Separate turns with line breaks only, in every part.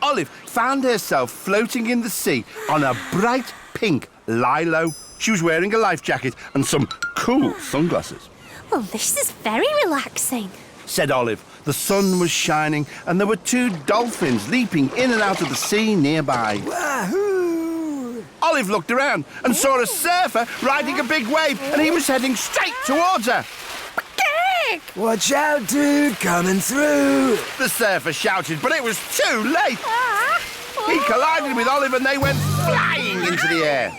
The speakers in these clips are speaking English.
Olive found herself floating in the sea on a bright pink lilo. She was wearing a life jacket and some cool sunglasses.
Well, this is very relaxing,
said Olive. The sun was shining and there were 2 dolphins leaping in and out of the sea nearby.
Wahoo!
Olive looked around and saw a surfer riding a big wave and he was heading straight towards her.
Watch out, dude, coming through.
The surfer shouted, but it was too late. He collided with Olive and they went flying into the air.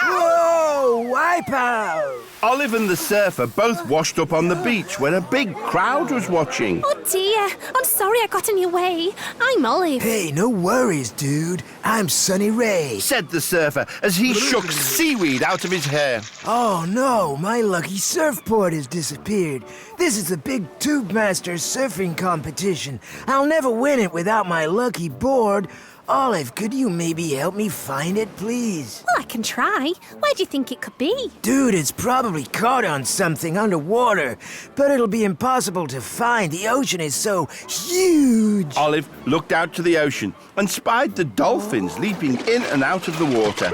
Whoa, wipe out.
Olive and the surfer both washed up on the beach where a big crowd was watching.
Oh dear, I'm sorry I got in your way. I'm Olive.
Hey, no worries, dude. I'm Sunny Ray,
said the surfer as he shook seaweed out of his hair.
Oh no, my lucky surfboard has disappeared. This is a big Tube Masters surfing competition. I'll never win it without my lucky board. Olive, could you maybe help me find it, please?
Well, I can try. Where do you think it could be?
Dude, it's probably caught on something underwater, but it'll be impossible to find. The ocean is so huge.
Olive looked out to the ocean and spied the dolphins leaping in and out of the water.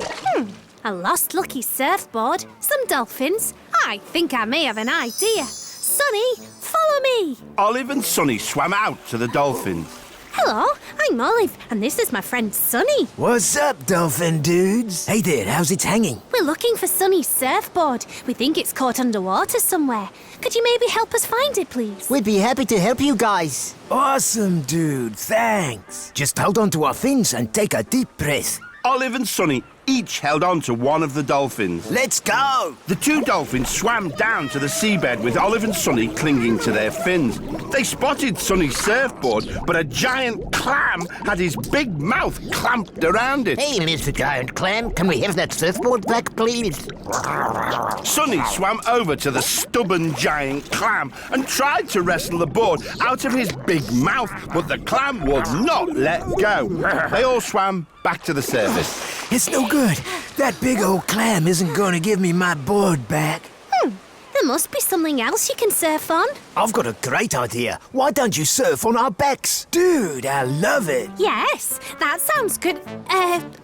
A lost lucky surfboard, some dolphins. I think I may have an idea. Sunny, follow me.
Olive and Sunny swam out to the dolphins.
Hello, I'm Olive, and this is my friend Sunny.
What's up, dolphin dudes? Hey there, how's it hanging?
We're looking for Sunny's surfboard. We think it's caught underwater somewhere. Could you maybe help us find it, please?
We'd be happy to help you guys.
Awesome, dude, thanks. Just hold on to our fins and take a deep breath.
Olive and Sunny each held on to one of the dolphins.
Let's go!
The 2 dolphins swam down to the seabed with Olive and Sunny clinging to their fins. They spotted Sunny's surfboard, but a giant clam had his big mouth clamped around it.
Hey, Mr. Giant Clam, can we have that surfboard back, please?
Sunny swam over to the stubborn giant clam and tried to wrestle the board out of his big mouth, but the clam would not let go. They all swam back to the surface.
It's no good. That big old clam isn't going to give me my board back.
There must be something else you can surf on.
I've got a great idea. Why don't you surf on our backs? Dude, I love it.
Yes, that sounds good.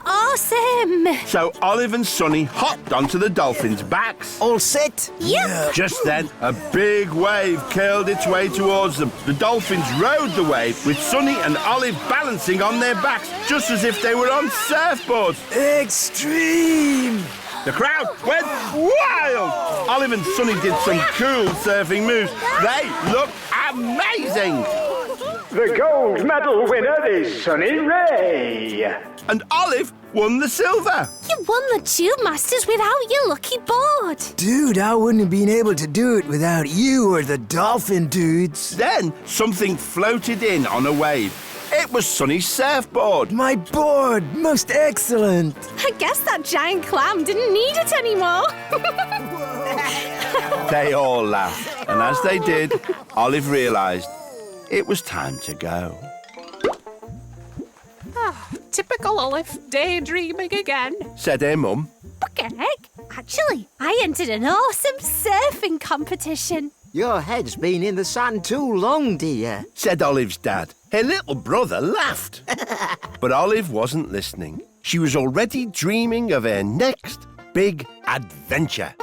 Awesome.
So Olive and Sunny hopped onto the dolphins' backs.
All set?
Yep.
Just then, a big wave curled its way towards them. The dolphins rode the wave with Sunny and Olive balancing on their backs, just as if they were on surfboards.
Extreme!
The crowd went wild. Olive and Sunny did some cool surfing moves. They looked amazing.
The gold medal winner is Sunny Ray.
And Olive won the silver.
You won the Tube Masters without your lucky board.
Dude, I wouldn't have been able to do it without you or the dolphin dudes.
Then something floated in on a wave. It was Sunny's surfboard.
My board, most excellent.
I guess that giant clam didn't need it anymore.
They all laughed, and as they did, Olive realised it was time to go.
Typical Olive, daydreaming again.
Said her mum.
Okay. Actually, I entered an awesome surfing competition.
Your head's been in the sand too long, dear.
Said Olive's dad. Her little brother laughed. But Olive wasn't listening. She was already dreaming of her next big adventure.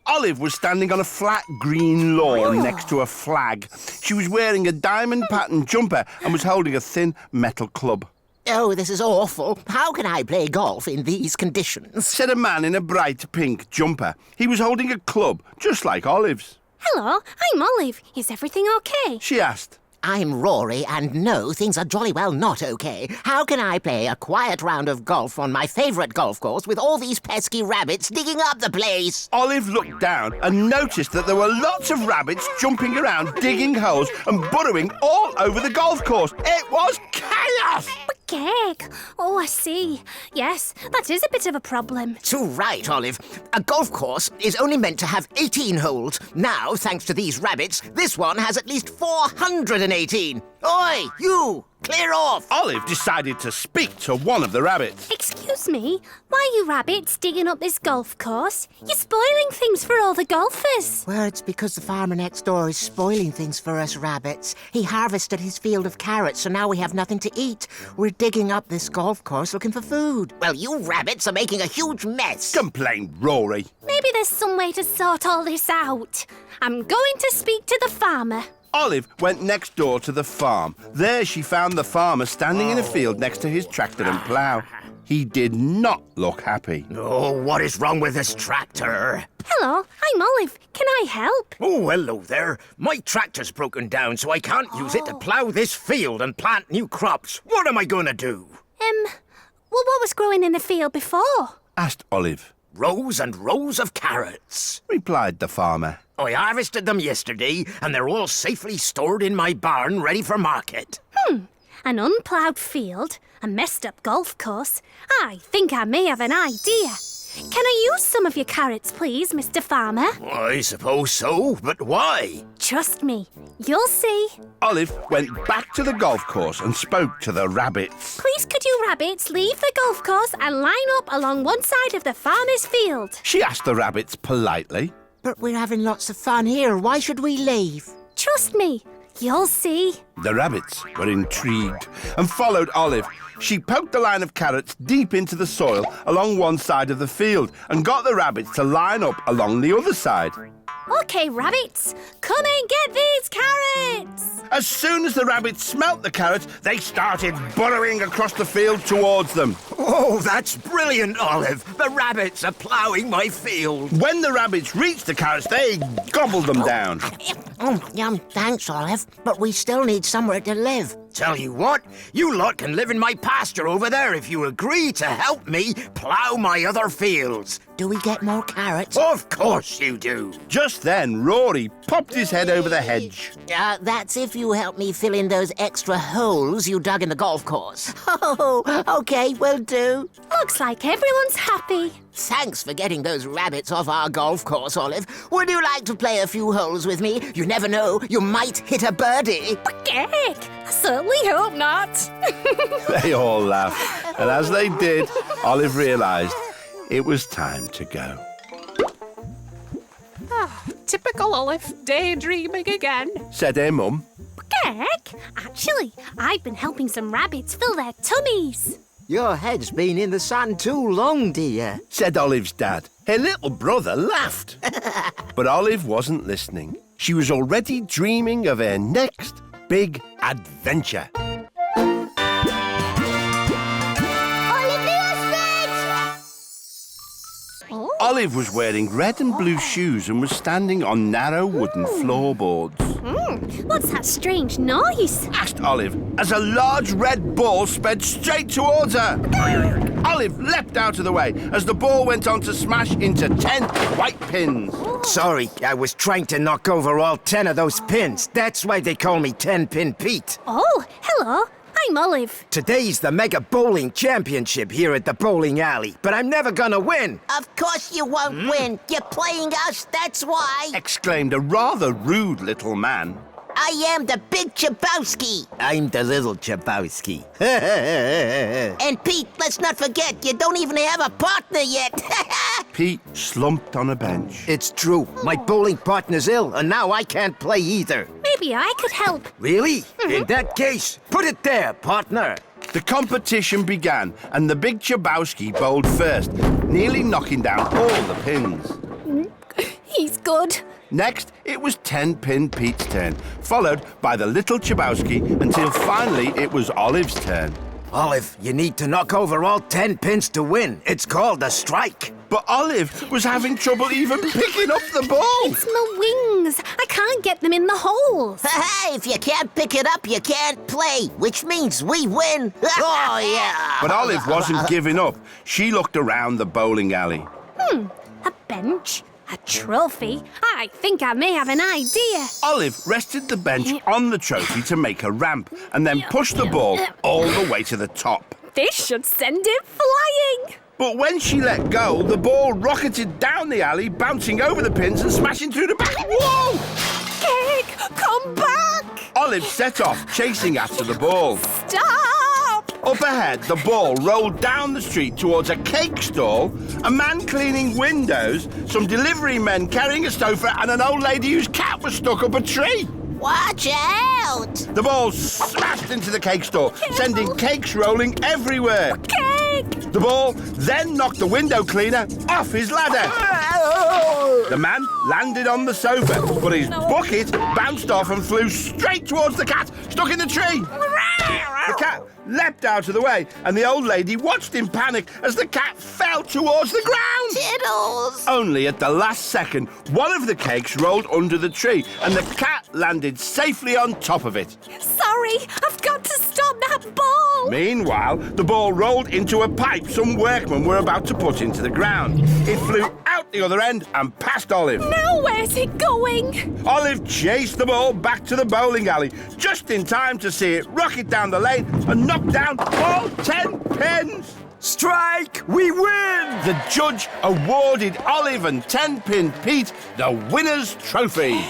Olive was standing on a flat green lawn next to a flag. She was wearing a diamond-patterned jumper and was holding a thin metal club.
Oh, this is awful. How can I play golf in these conditions?
Said a man in a bright pink jumper. He was holding a club, just like Olive's.
Hello, I'm Olive. Is everything okay?
She asked.
I'm Rory, and no, things are jolly well not okay. How can I play a quiet round of golf on my favourite golf course with all these pesky rabbits digging up the place?
Olive looked down and noticed that there were lots of rabbits jumping around, digging holes and burrowing all over the golf course. It was chaos!
Cake. Oh, I see. Yes, that is a bit of a problem.
Too right, Olive. A golf course is only meant to have 18 holes. Now, thanks to these rabbits, this one has at least 418. Oi, you! Clear off!
Olive decided to speak to one of the rabbits.
Excuse me, why are you rabbits digging up this golf course? You're spoiling things for all the golfers.
Well, it's because the farmer next door is spoiling things for us rabbits. He harvested his field of carrots, so now we have nothing to eat. We're digging up this golf course looking for food. Well, you rabbits are making a huge mess.
Complained Rory.
Maybe there's some way to sort all this out. I'm going to speak to the farmer.
Olive went next door to the farm. There she found the farmer standing in a field next to his tractor and plough. He did not look happy.
Oh, what is wrong with this tractor?
Hello, I'm Olive. Can I help?
Oh, hello there. My tractor's broken down, so I can't use it to plough this field and plant new crops. What am I going to do?
Well, what was growing in the field before?
Asked Olive.
Rows and rows of carrots.
Replied the farmer.
I harvested them yesterday, and they're all safely stored in my barn, ready for market.
An unploughed field, a messed up golf course. I think I may have an idea. Can I use some of your carrots, please, Mr. Farmer?
I suppose so, but why?
Trust me, you'll see.
Olive went back to the golf course and spoke to the rabbits.
Please could you rabbits leave the golf course and line up along one side of the farmer's field?
She asked the rabbits politely.
But we're having lots of fun here. Why should we leave?
Trust me, you'll see.
The rabbits were intrigued and followed Olive. She poked the line of carrots deep into the soil along one side of the field and got the rabbits to line up along the other side.
Okay, rabbits, come and get these carrots!
As soon as the rabbits smelt the carrots, they started burrowing across the field towards them.
Oh, that's brilliant, Olive. The rabbits are ploughing my field.
When the rabbits reached the carrots, they gobbled them down.
Yum, thanks, Olive. But we still need somewhere to live.
Tell you what, you lot can live in my pasture over there if you agree to help me plough my other fields.
Do we get more carrots?
Of course you do.
Just then, Rory popped his head over the hedge.
That's if you help me fill in those extra holes you dug in the golf course. Oh, okay, will do.
Looks like everyone's happy.
Thanks for getting those rabbits off our golf course, Olive. Would you like to play a few holes with me? You never know, you might hit a birdie.
Heck, I certainly hope not.
They all laughed, and as they did, Olive realised it was time to go.
Typical Olive, daydreaming again.
Said her mum.
Heck, actually, I've been helping some rabbits fill their tummies.
Your head's been in the sun too long, dear.
Said Olive's dad. Her little brother laughed. But Olive wasn't listening. She was already dreaming of her next big adventure. Olive was wearing red and blue shoes and was standing on narrow wooden floorboards.
What's that strange noise?
Asked Olive as a large red ball sped straight towards her. Olive leapt out of the way as the ball went on to smash into 10 white pins.
Sorry, I was trying to knock over all 10 of those pins. That's why they call me 10-Pin Pete.
Oh, hello. I'm Olive.
Today's the Mega Bowling Championship here at the bowling alley, but I'm never gonna win.
Of course you won't win. You're playing us, that's why.
Exclaimed a rather rude little man.
I am the Big Chabowski.
I'm the Little Chabowski.
And Pete, let's not forget, you don't even have a partner yet.
Pete slumped on a bench.
It's true. My bowling partner's ill, and now I can't play either.
Maybe I could help.
Really? In that case, put it there, partner.
The competition began, and the Big Chabowski bowled first, nearly knocking down all the pins.
He's good.
Next, it was 10-Pin Pete's turn, followed by the Little Chabowski, until finally it was Olive's turn.
Olive, you need to knock over all 10 pins to win. It's called a strike.
But Olive was having trouble even picking up the ball.
It's my wings. I can't get them in the holes.
Hey, if you can't pick it up, you can't play, which means we win. Oh, yeah.
But Olive wasn't giving up. She looked around the bowling alley.
A bench? A trophy? I think I may have an idea.
Olive rested the bench on the trophy to make a ramp and then pushed the ball all the way to the top.
This should send it flying.
But when she let go, the ball rocketed down the alley, bouncing over the pins and smashing through the back wall.
Cake, come back.
Olive Olive set off, chasing after the ball.
Stop!
Up ahead, the ball rolled down the street towards a cake stall, a man cleaning windows, some delivery men carrying a sofa, and an old lady whose cat was stuck up a tree.
Watch out!
The ball smashed into the cake stall, sending cakes rolling everywhere.
Cake!
The ball then knocked the window cleaner off his ladder. The man landed on the sofa, but his bucket bounced off and flew straight towards the cat, stuck in the tree. The cat leapt out of the way, and the old lady watched in panic as the cat fell towards the ground.
Tiddles!
Only at the last second, one of the cakes rolled under the tree, and the cat landed safely on top of it.
Sorry, I've got to stop that ball.
Meanwhile, the ball rolled into a pipe some workmen were about to put into the ground. It flew out the other end and past Olive.
Now where's it going?
Olive chased the ball back to the bowling alley, just in time to see it rocket down the lane and knock down all 10 pins.
Strike! We win!
The judge awarded Olive and 10-pin Pete the winner's trophy.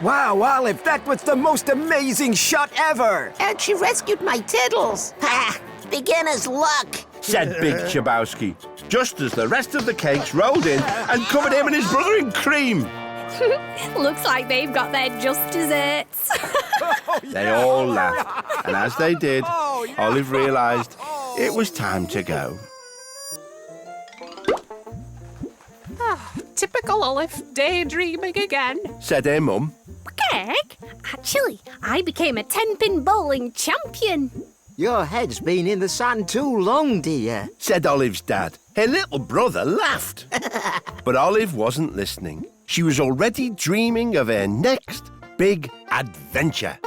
Wow, Olive, that was the most amazing shot ever!
And she rescued my tiddles. Ha! Beginner's luck.
Said Big Chbosky, just as the rest of the cakes rolled in and covered him and his brother in cream.
Looks like they've got their just desserts.
They all laughed, and as they did, Olive realised it was time to go.
Typical Olive, daydreaming again.
Said her mum.
Cake? Actually, I became a 10-pin bowling champion.
Your head's been in the sand too long, dear.
Said Olive's dad. Her little brother laughed. But Olive wasn't listening. She was already dreaming of her next big adventure.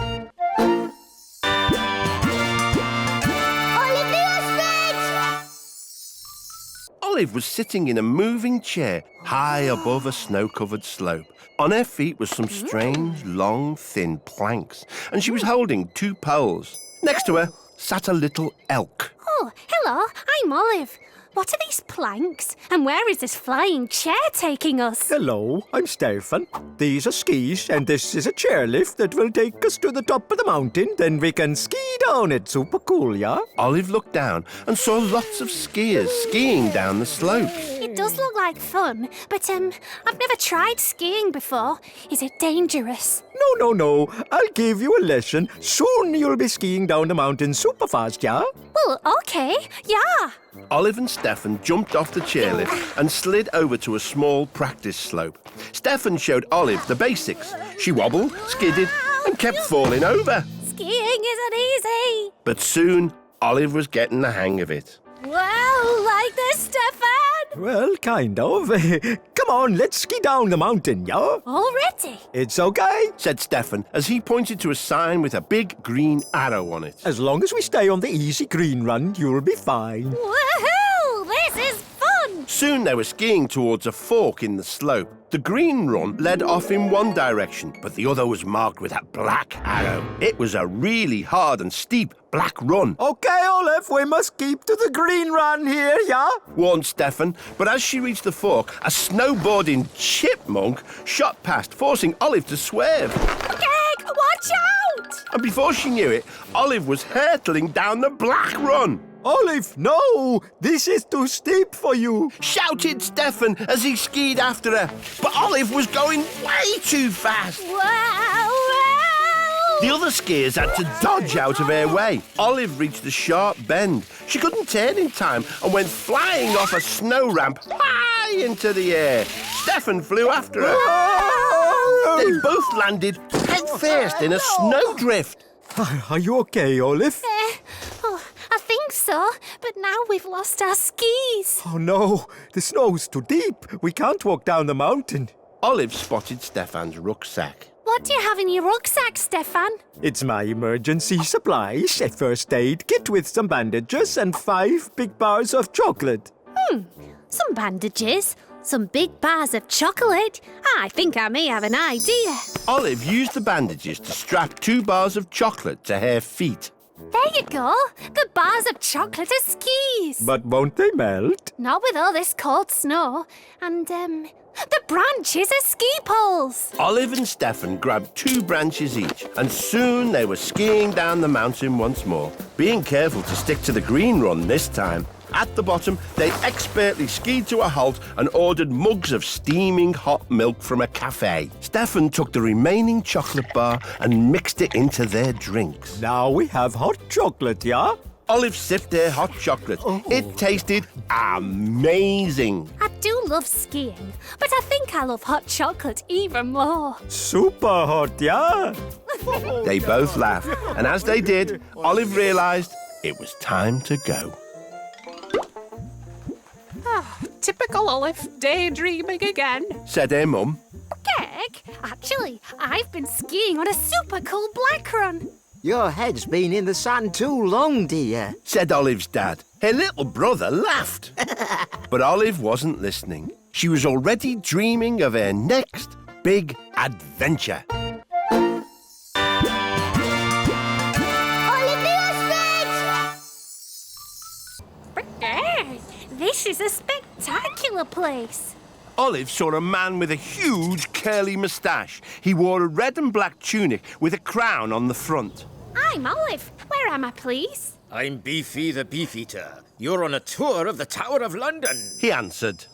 Olive was sitting in a moving chair high above a snow-covered slope. On her feet was some strange, long, thin planks, and she was holding 2 poles. Next to her sat a little elk.
Oh, hello, I'm Olive. What are these planks? And where is this flying chair taking us?
Hello, I'm Stefan. These are skis, and this is a chairlift that will take us to the top of the mountain. Then we can ski down it. Super cool, yeah?
Olive looked down and saw lots of skiers skiing down the slopes.
It does look like fun, but I've never tried skiing before. Is it dangerous?
No. I'll give you a lesson. Soon you'll be skiing down the mountain super fast, yeah?
Well, okay, yeah.
Olive and Stefan jumped off the chairlift and slid over to a small practice slope. Stefan showed Olive the basics. She wobbled, skidded, and kept falling over.
Skiing isn't easy.
But soon, Olive was getting the hang of it.
Well, like this, Stefan.
Well, kind of. Come on, let's ski down the mountain, yeah?
Already?
It's okay.
Said Stefan as he pointed to a sign with a big green arrow on it.
As long as we stay on the easy green run, you'll be fine.
Woohoo! This is fun.
Soon they were skiing towards a fork in the slope. The green run led off in one direction, but the other was marked with a black arrow. It was a really hard and steep black run.
Okay, Olive, we must keep to the green run here, yeah?
Warned Stefan, but as she reached the fork, a snowboarding chipmunk shot past, forcing Olive to swerve.
Cake, watch out!
And before she knew it, Olive was hurtling down the black run.
Olive, no! This is too steep for you.
Shouted Stefan as he skied after her. But Olive was going way too fast.
Wow!
The other skiers had to dodge out of her way. Olive reached a sharp bend. She couldn't turn in time and went flying off a snow ramp high into the air. Stefan flew after her. They both landed head first in a snowdrift.
Are you okay, Olive?
I think so, but now we've lost our skis.
Oh no, the snow's too deep. We can't walk down the mountain.
Olive spotted Stefan's rucksack.
What do you have in your rucksack, Stefan?
It's my emergency supplies, a first aid kit with some bandages and 5 big bars of chocolate.
Some bandages, some big bars of chocolate. I think I may have an idea.
Olive used the bandages to strap 2 bars of chocolate to her feet.
There you go. The bars of chocolate are skis.
But won't they melt?
Not with all this cold snow. And, The branches are ski poles.
Olive and Stefan grabbed 2 branches each, and soon they were skiing down the mountain once more, being careful to stick to the green run this time. At the bottom, they expertly skied to a halt and ordered mugs of steaming hot milk from a cafe. Stefan took the remaining chocolate bar and mixed it into their drinks.
Now we have hot chocolate, yeah?
Olive sipped their hot chocolate. It tasted amazing.
I do love skiing, but I think I love hot chocolate even more.
Super hot, yeah?
They both laughed, and as they did, Olive realised it was time to go.
Typical Olive, daydreaming again.
Said her mum.
Geg, actually, I've been skiing on a super cool black run.
Your head's been in the sand too long, dear.
Said Olive's dad. Her little brother laughed. But Olive wasn't listening. She was already dreaming of her next big adventure.
This is a spectacular place.
Olive saw a man with a huge curly moustache. He wore a red and black tunic with a crown on the front.
I'm Olive. Where am I, please?
I'm Beefy the Beefeater. You're on a tour of the Tower of London.
He answered.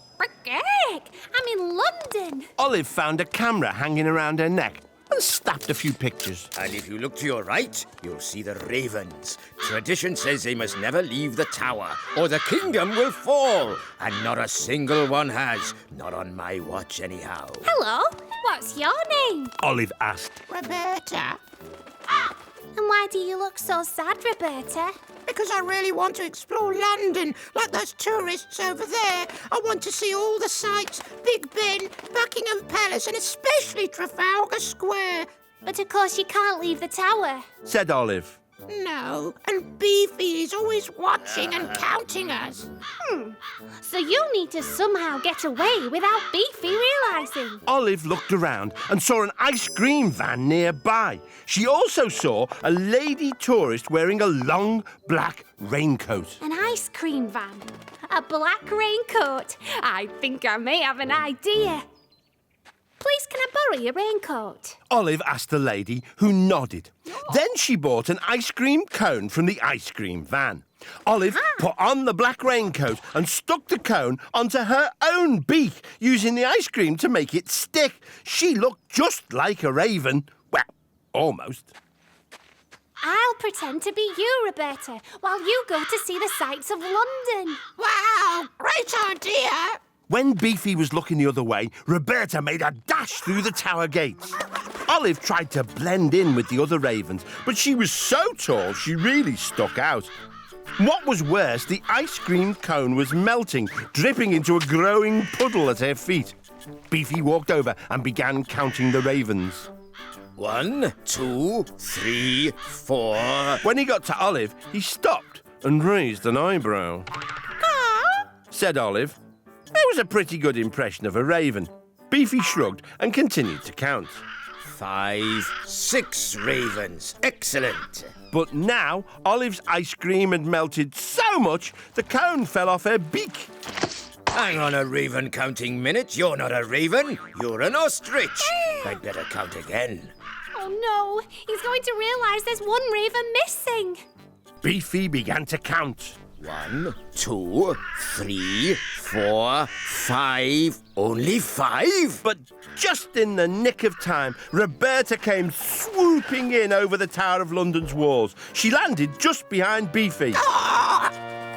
Geg, I'm in London.
Olive found a camera hanging around her neck and snapped a few pictures.
And if you look to your right, you'll see the ravens. Tradition says they must never leave the tower, or the kingdom will fall. And not a single one has. Not on my watch, anyhow.
Hello, what's your name?
Olive asked.
Roberta,
And why do you look so sad, Roberta?
because I really want to explore London, like those tourists over there. I want to see all the sights, Big Ben, Buckingham Palace, and especially Trafalgar Square.
But of course you can't leave the tower.
Said Olive.
No, and Beefy is always watching and counting us.
So you need to somehow get away without Beefy realising.
Olive looked around and saw an ice cream van nearby. She also saw a lady tourist wearing a long black raincoat.
An ice cream van. A black raincoat. I think I may have an idea. Please, can I borrow your raincoat?
Olive asked the lady, who nodded. Then she bought an ice cream cone from the ice cream van. Olive put on the black raincoat and stuck the cone onto her own beak, using the ice cream to make it stick. She looked just like a raven. Well, almost.
I'll pretend to be you, Roberta, while you go to see the sights of London.
Wow, great idea.
When Beefy was looking the other way, Roberta made a dash through the tower gates. Olive tried to blend in with the other ravens, but she was so tall she really stuck out. What was worse, the ice cream cone was melting, dripping into a growing puddle at her feet. Beefy walked over and began counting the ravens.
1, 2, 3, 4.
When he got to Olive, he stopped and raised an eyebrow. Said Olive. It was a pretty good impression of a raven. Beefy shrugged and continued to count.
5, 6 ravens. Excellent.
But now, Olive's ice cream had melted so much, the cone fell off her beak.
Hang on a raven counting minute. You're not a raven. You're an ostrich. I'd better count again.
Oh no, he's going to realise there's one raven missing.
Beefy began to count.
1, 2, 3, 4, 5. Only 5?
But just in the nick of time, Roberta came swooping in over the Tower of London's walls. She landed just behind Beefy.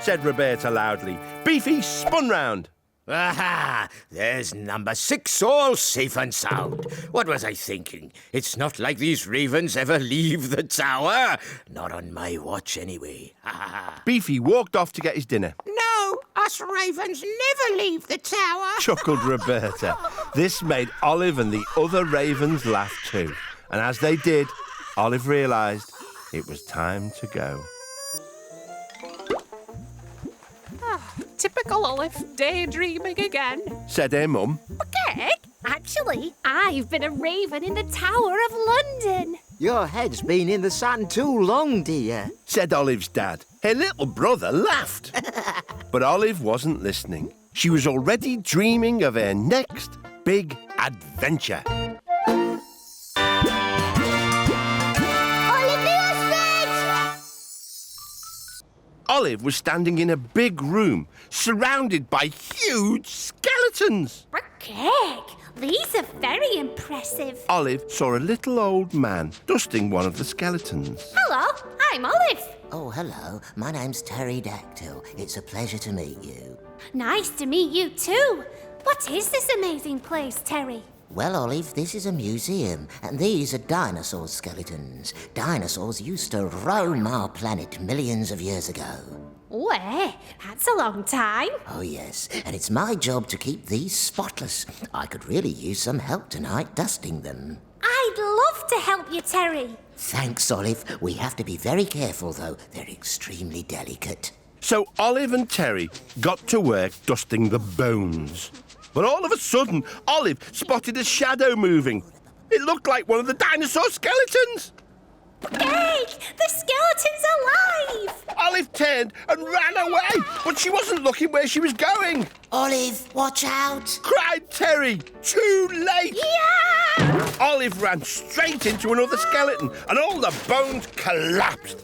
Said Roberta loudly. Beefy spun round.
Aha! There's number 6, all safe and sound. What was I thinking? It's not like these ravens ever leave the tower. Not on my watch, anyway.
Beefy walked off to get his dinner.
No, us ravens never leave the tower.
Chuckled Roberta. This made Olive and the other ravens laugh too. And as they did, Olive realised it was time to go.
Typical Olive, daydreaming again.
Said her mum.
Geg, actually, I've been a raven in the Tower of London.
Your head's been in the sand too long, dear.
Said Olive's dad. Her little brother laughed. But Olive wasn't listening. She was already dreaming of her next big adventure. Olive was standing in a big room, surrounded by huge skeletons.
Cake, these are very impressive.
Olive saw a little old man dusting one of the skeletons.
Hello, I'm Olive.
Oh, hello. My name's Pterodactyl. It's a pleasure to meet you.
Nice to meet you too. What is this amazing place, Terry?
Well, Olive, this is a museum, and these are dinosaur skeletons. Dinosaurs used to roam our planet millions of years ago.
Where? That's a long time.
Oh, yes, and it's my job to keep these spotless. I could really use some help tonight dusting them.
I'd love to help you, Terry.
Thanks, Olive. We have to be very careful, though. They're extremely delicate.
So Olive and Terry got to work dusting the bones. But all of a sudden, Olive spotted a shadow moving. It looked like one of the dinosaur skeletons.
Cake, the skeleton's alive.
Olive turned and ran away, but she wasn't looking where she was going.
Olive, watch out!
Cried Terry. Too late.
Yeah!
Olive ran straight into another skeleton, and all the bones collapsed.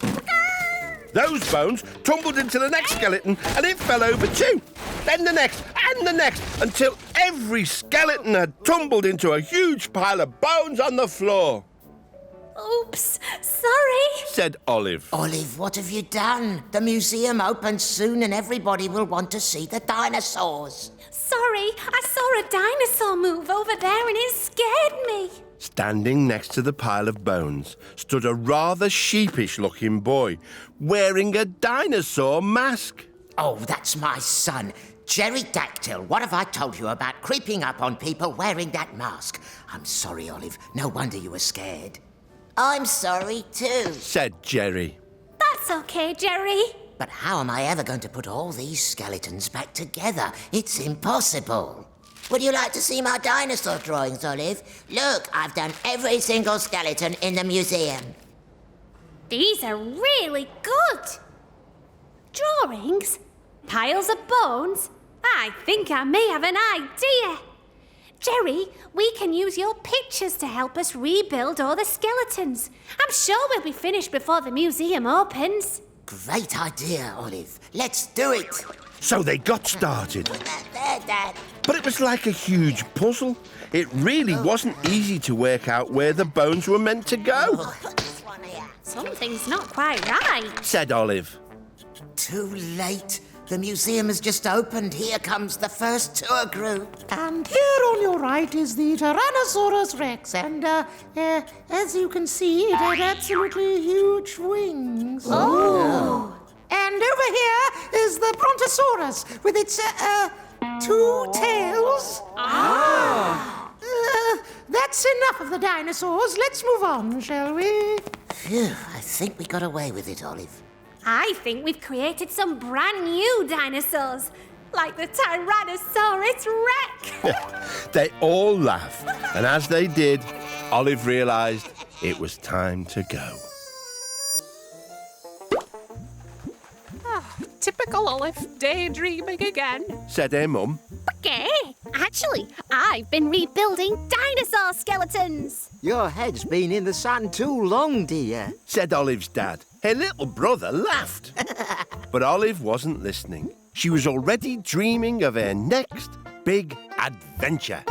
Those bones tumbled into the next skeleton, and it fell over too. Then the next, and the next, until every skeleton had tumbled into a huge pile of bones on the floor.
Oops, sorry.
Said Olive.
Olive, what have you done? The museum opens soon and everybody will want to see the dinosaurs.
Sorry, I saw a dinosaur move over there and it scared me.
Standing next to the pile of bones stood a rather sheepish-looking boy wearing a dinosaur mask.
Oh, that's my son. Pterodactyl, what have I told you about creeping up on people wearing that mask? I'm sorry, Olive. No wonder you were scared. I'm sorry, too.
Said Jerry.
That's okay, Jerry.
But how am I ever going to put all these skeletons back together? It's impossible. Would you like to see my dinosaur drawings, Olive? Look, I've done every single skeleton in the museum.
These are really good. Drawings? Piles of bones? I think I may have an idea. Jerry, we can use your pictures to help us rebuild all the skeletons. I'm sure we'll be finished before the museum opens.
Great idea, Olive. Let's do it.
So they got started.
Put that there, Dad.
But it was like a huge puzzle. It really wasn't easy to work out where the bones were meant to go.
Put this one here.
Something's not quite right.
Said Olive.
Too late. The museum has just opened. Here comes the first tour group.
And here on your right is the Tyrannosaurus Rex, and as you can see, it had absolutely huge wings.
Oh!
And over here is the Brontosaurus with its two tails.
Ah!
That's enough of the dinosaurs. Let's move on, shall we?
Phew, I think we got away with it, Olive.
I think we've created some brand new dinosaurs, like the Tyrannosaurus Rex.
They all laughed, and as they did, Olive realised it was time to go.
Typical Olive, daydreaming again.
Said her mum.
Okay, actually, I've been rebuilding dinosaur skeletons.
Your head's been in the sand too long, dear.
Said Olive's dad. Her little brother laughed. But Olive wasn't listening. She was already dreaming of her next big adventure.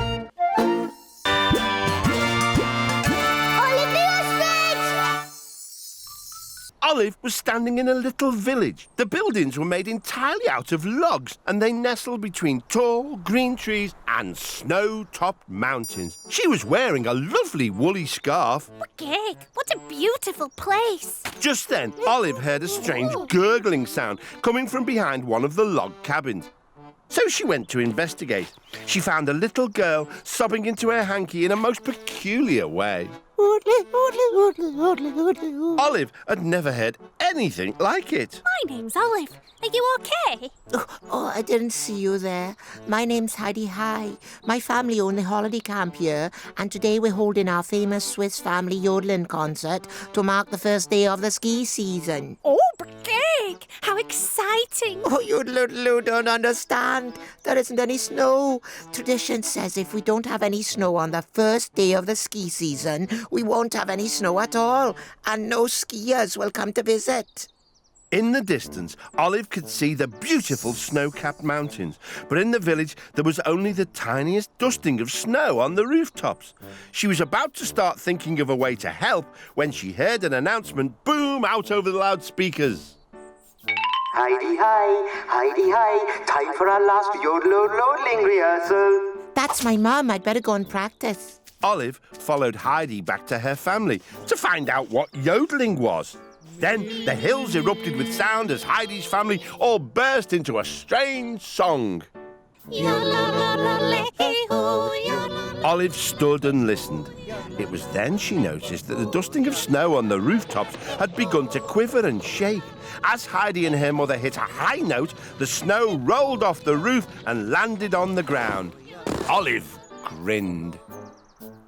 Olive was standing in a little village. The buildings were made entirely out of logs, and they nestled between tall green trees and snow-topped mountains. She was wearing a lovely woolly scarf.
Okay, what a beautiful place.
Just then, Olive heard a strange gurgling sound coming from behind one of the log cabins. So she went to investigate. She found a little girl sobbing into her hanky in a most peculiar way. Olive had never heard anything like it.
My name's Olive. Are you okay?
Oh, I didn't see you there. My name's Heidi Hi. My family own the holiday camp here, and today we're holding our famous Swiss family yodeling concert to mark the first day of the ski season.
Oh, okay. big! How exciting!
Oh, you little don't understand. There isn't any snow. Tradition says if we don't have any snow on the first day of the ski season, we won't have any snow at all, and no skiers will come to visit.
In the distance, Olive could see the beautiful snow-capped mountains, but in the village there was only the tiniest dusting of snow on the rooftops. She was about to start thinking of a way to help when she heard an announcement boom out over the loudspeakers.
Heidi, time for our last yodeling rehearsal.
That's my mum. I'd better go and practice.
Olive followed Heidi back to her family to find out what yodeling was. Then the hills erupted with sound as Heidi's family all burst into a strange song. Olive stood and listened. It was then she noticed that the dusting of snow on the rooftops had begun to quiver and shake. As Heidi and her mother hit a high note, the snow rolled off the roof and landed on the ground. Olive grinned.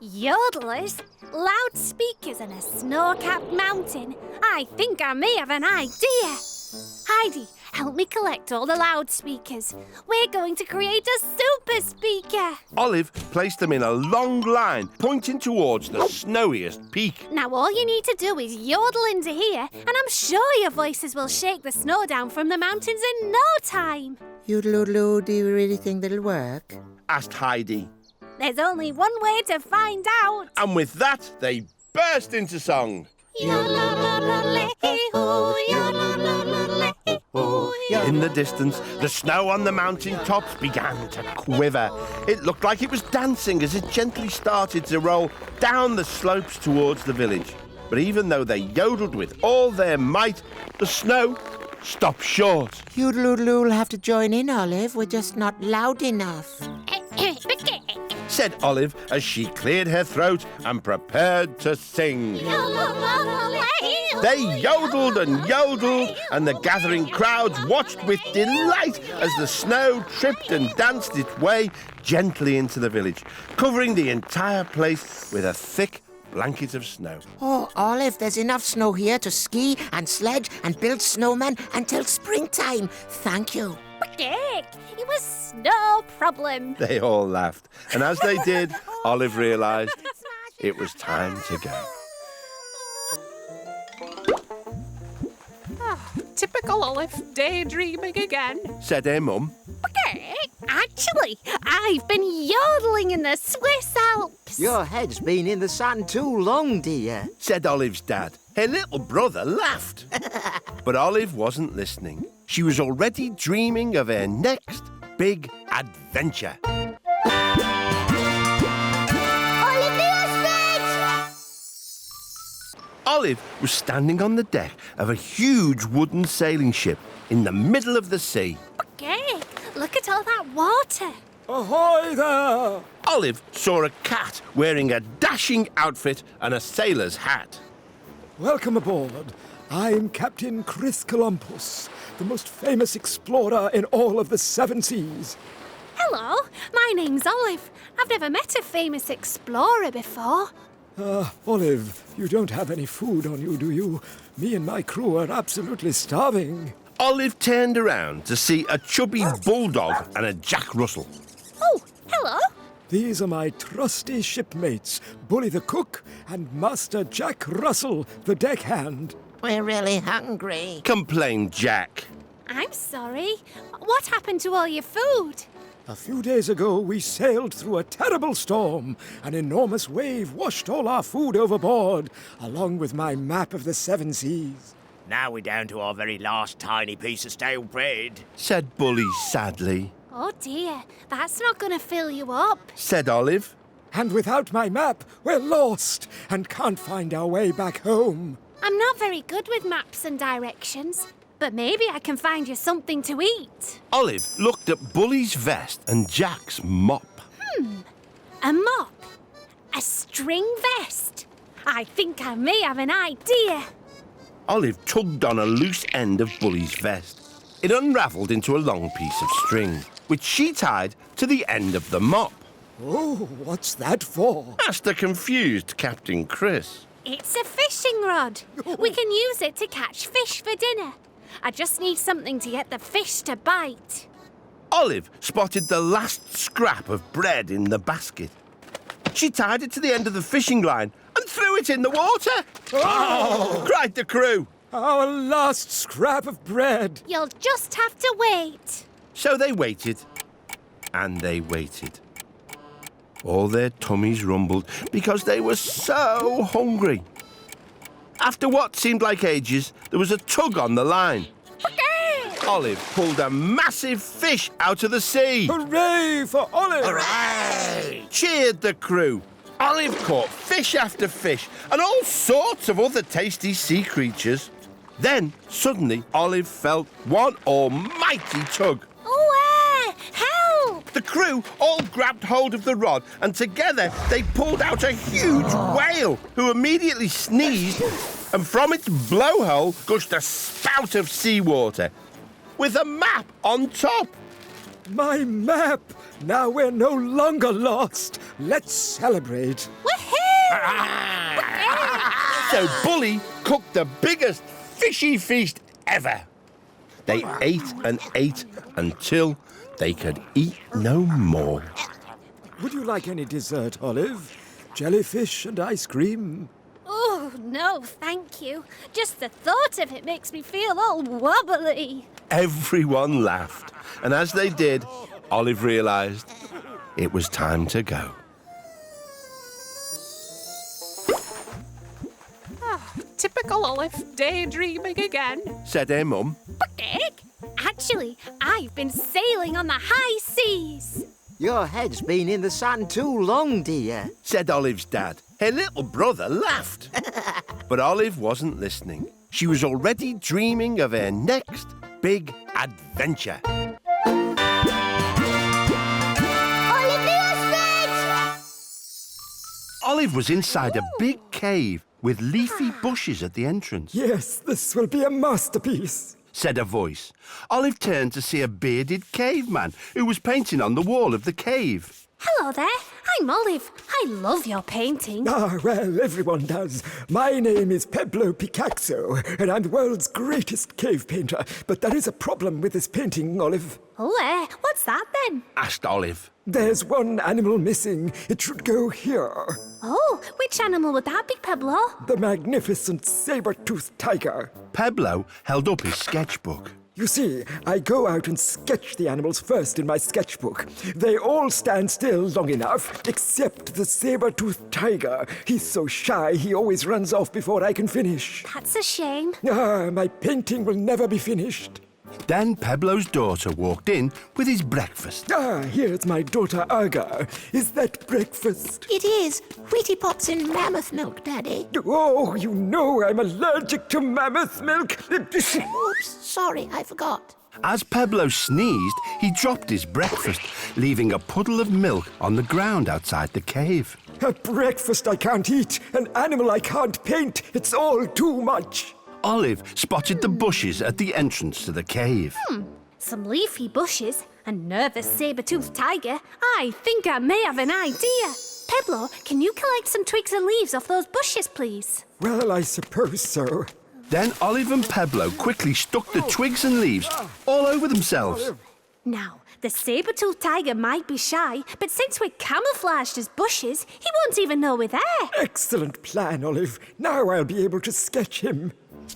Yodelers? Loudspeakers and a snow-capped mountain? I think I may have an idea. Heidi, help me collect all the loudspeakers. We're going to create a super speaker.
Olive placed them in a long line, pointing towards the snowiest peak.
Now all you need to do is yodel into here, and I'm sure your voices will shake the snow down from the mountains in no time.
Yodeloo, do you really think that'll work?
Asked Heidi.
There's only one way to find out.
And with that, they burst into song. In the distance, the snow on the mountain tops began to quiver. It looked like it was dancing as it gently started to roll down the slopes towards the village. But even though they yodeled with all their might, the snow stopped short.
Yodeloo have to join in, Olive. We're just not loud enough.
Said Olive as she cleared her throat and prepared to sing. They yodeled and yodeled, and the gathering crowds watched with delight as the snow tripped and danced its way gently into the village, covering the entire place with a thick blanket of snow.
Oh, Olive, there's enough snow here to ski and sledge and build snowmen until springtime. Thank you.
It was no problem.
They all laughed, and as they did, Olive realised it was time to go.
Typical Olive, daydreaming again.
Said her mum.
Actually, I've been yodeling in the Swiss Alps.
Your head's been in the sand too long, dear.
Said Olive's dad. Her little brother laughed. But Olive wasn't listening. She was already dreaming of her next big adventure. Olive was standing on the deck of a huge wooden sailing ship in the middle of the sea.
Look at all that water.
Ahoy there!
Olive saw a cat wearing a dashing outfit and a sailor's hat.
Welcome aboard. I'm Captain Chris Columbus, the most famous explorer in all of the 7 seas.
Hello, my name's Olive. I've never met a famous explorer before.
Olive, you don't have any food on you, do you? Me and my crew are absolutely starving.
Olive turned around to see a chubby bulldog and a Jack Russell.
Oh, hello.
These are my trusty shipmates, Bully the cook and Master Jack Russell, the deckhand.
We're really hungry.
Complained Jack.
I'm sorry. What happened to all your food?
A few days ago, we sailed through a terrible storm. An enormous wave washed all our food overboard, along with my map of the 7 seas.
Now we're down to our very last tiny piece of stale bread.
Said Bully sadly.
Oh dear, that's not going to fill you up.
Said Olive.
And without my map, we're lost and can't find our way back home.
I'm not very good with maps and directions, but maybe I can find you something to eat.
Olive looked at Bully's vest and Jack's mop.
A mop? A string vest? I think I may have an idea.
Olive tugged on a loose end of Bully's vest. It unravelled into a long piece of string, which she tied to the end of the mop.
Oh, what's that for?
Asked the confused Captain Chris.
It's a fishing rod. We can use it to catch fish for dinner. I just need something to get the fish to bite.
Olive spotted the last scrap of bread in the basket. She tied it to the end of the fishing line and threw it in the water. Oh! Cried the crew.
Our last scrap of bread.
You'll just have to wait.
So they waited, and they waited. All their tummies rumbled because they were so hungry. After what seemed like ages, there was a tug on the line. Olive pulled a massive fish out of the sea.
Hooray for Olive!
Hooray! Cheered the crew. Olive caught fish after fish and all sorts of other tasty sea creatures. Then, suddenly, Olive felt one almighty tug.
Oh, help!
The crew all grabbed hold of the rod and together they pulled out a huge whale who immediately sneezed and from its blowhole gushed a spout of seawater with a map on top.
My map! Now we're no longer lost. Let's celebrate.
Woohoo!
So Bully cooked the biggest fishy feast ever. They ate and ate until they could eat no more.
Would you like any dessert, Olive? Jellyfish and ice cream?
Oh, no, thank you. Just the thought of it makes me feel all wobbly.
Everyone laughed, and as they did, Olive realised it was time to go.
Typical Olive, daydreaming again.
Said her mum.
Actually, I've been sailing on the high seas.
Your head's been in the sand too long, dear.
Said Olive's dad. Her little brother laughed. But Olive wasn't listening. She was already dreaming of her next big adventure.
Olive the Ostrich!
Olive was inside a big cave with leafy bushes at the entrance.
Yes, this will be a masterpiece.
Said a voice. Olive turned to see a bearded caveman who was painting on the wall of the cave.
Hello there, I'm Olive. I love your painting.
Ah, well, everyone does. My name is Pablo Picasso, and I'm the world's greatest cave painter. But there is a problem with this painting, Olive.
Oh, what's that then?
Asked Olive.
There's one animal missing. It should go here.
Oh, which animal would that be, Pablo?
The magnificent saber-toothed tiger.
Pablo held up his sketchbook.
You see, I go out and sketch the animals first in my sketchbook. They all stand still long enough, except the saber-toothed tiger. He's so shy, he always runs off before I can finish.
That's a shame.
Ah, my painting will never be finished.
Then Pablo's daughter walked in with his breakfast.
Ah, here's my daughter Aga. Is that breakfast?
It is. Wheatie Pops and mammoth milk, Daddy.
Oh, you know I'm allergic to mammoth milk.
Oops, sorry, I forgot.
As Pablo sneezed, he dropped his breakfast, leaving a puddle of milk on the ground outside the cave.
A breakfast I can't eat, an animal I can't paint. It's all too much.
Olive spotted the bushes at the entrance to the cave.
Some leafy bushes, a nervous saber-toothed tiger. I think I may have an idea. Pablo, can you collect some twigs and leaves off those bushes, please?
Well, I suppose so.
Then Olive and Pablo quickly stuck the twigs and leaves all over themselves.
Now, the saber-toothed tiger might be shy, but since we're camouflaged as bushes, he won't even know we're there.
Excellent plan, Olive. now I'll be able to sketch him.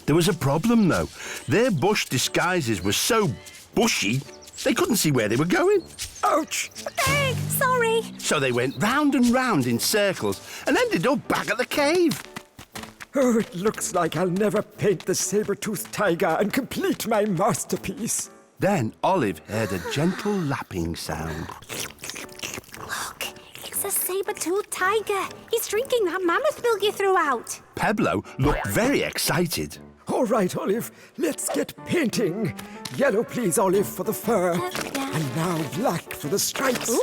There was a problem, though. Their bush disguises were so bushy, they couldn't see where they were going.
Ouch!
Hey, sorry.
So they went round and round in circles and ended up back at the cave.
Oh, it looks like I'll never paint the saber-toothed tiger and complete my masterpiece.
Then Olive heard a gentle lapping sound.
Look, it's a saber-toothed tiger. He's drinking that mammoth milk you threw out.
Pablo looked very excited.
All right, Olive, let's get painting. Yellow, please, Olive, for the fur. And now black for the stripes.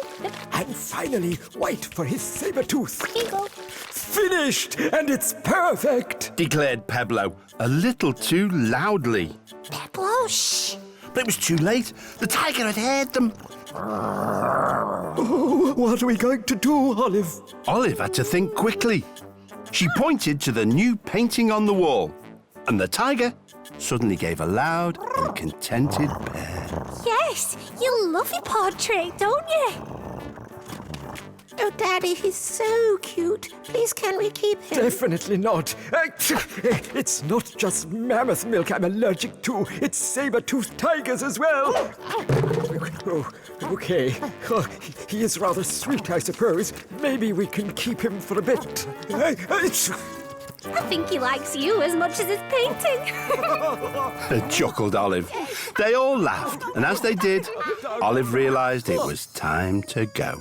And finally, white for his saber tooth.
Here you go.
Finished! And it's perfect!
Declared Pablo, a little too loudly.
Pablo, shh.
But it was too late. The tiger had heard them.
Oh, what are we going to do, Olive?
Olive had to think quickly. She pointed to the new painting on the wall. And the tiger suddenly gave a loud and contented purr.
Yes, you love your portrait, don't you?
Oh, Daddy, he's so cute. Please, can we keep him?
Definitely not. It's not just mammoth milk I'm allergic to. It's saber-toothed tigers as well. Oh, okay. Oh, he is rather sweet, I suppose. Maybe we can keep him for a bit.
I think he likes you as much as his painting.
Chuckled Olive. They all laughed, and as they did, Olive realised it was time to go.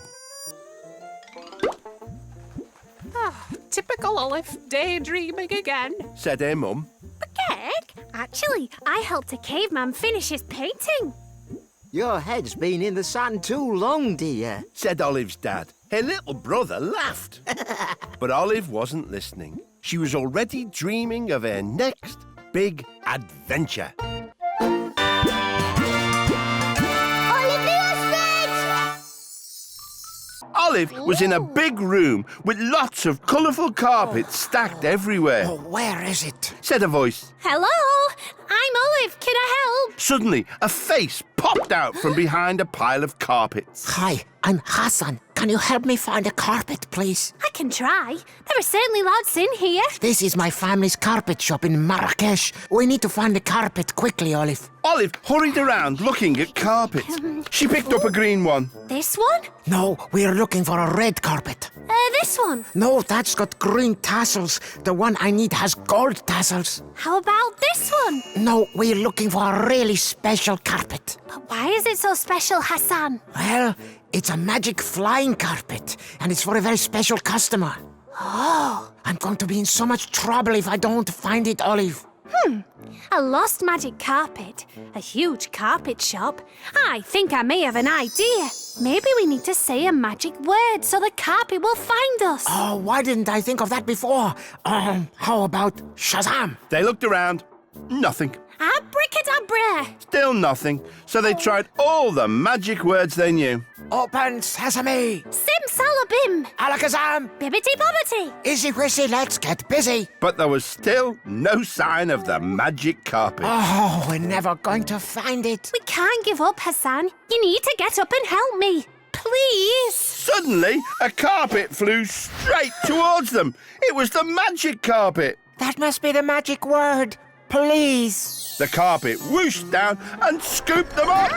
Typical Olive, daydreaming again.
Said her mum.
Gek, actually, I helped a caveman finish his painting.
Your head's been in the sun too long, dear.
Said Olive's dad. Her little brother laughed. But Olive wasn't listening. She was already dreaming of her next big adventure. Olive was in a big room with lots of colourful carpets stacked everywhere.
Oh, where is it?
Said a voice.
Hello, I'm Olive. Can I help?
Suddenly, a face popped out from behind a pile of carpets.
Hi, I'm Hassan. Can you help me find a carpet, please?
I can try. There are certainly lots in here.
This is my family's carpet shop in Marrakesh. We need to find the carpet quickly, Olive.
Olive hurried around looking at carpets. She picked up a green one.
This one?
No, we're looking for a red carpet.
This one?
No, that's got green tassels. The one I need has gold tassels.
How about this one?
No, we're looking for a really special carpet.
But why is it so special, Hassan?
Well, it's a magic flying carpet, and it's for a very special customer.
Oh.
I'm going to be in so much trouble if I don't find it, Olive.
A lost magic carpet. A huge carpet shop. I think I may have an idea. Maybe we need to say a magic word so the carpet will find us.
Oh, why didn't I think of that before? How about Shazam?
They looked around. Nothing.
Abracadabra.
Still nothing. So they tried all the magic words they knew.
Open sesame!
Simsalabim.
Alakazam!
Bibbity bobbity.
Easy wissy, let's get busy!
But there was still no sign of the magic carpet.
Oh, we're never going to find it.
We can't give up, Hassan. You need to get up and help me. Please.
Suddenly, a carpet flew straight towards them. It was the magic carpet.
That must be the magic word. Please.
The carpet whooshed down and scooped them up.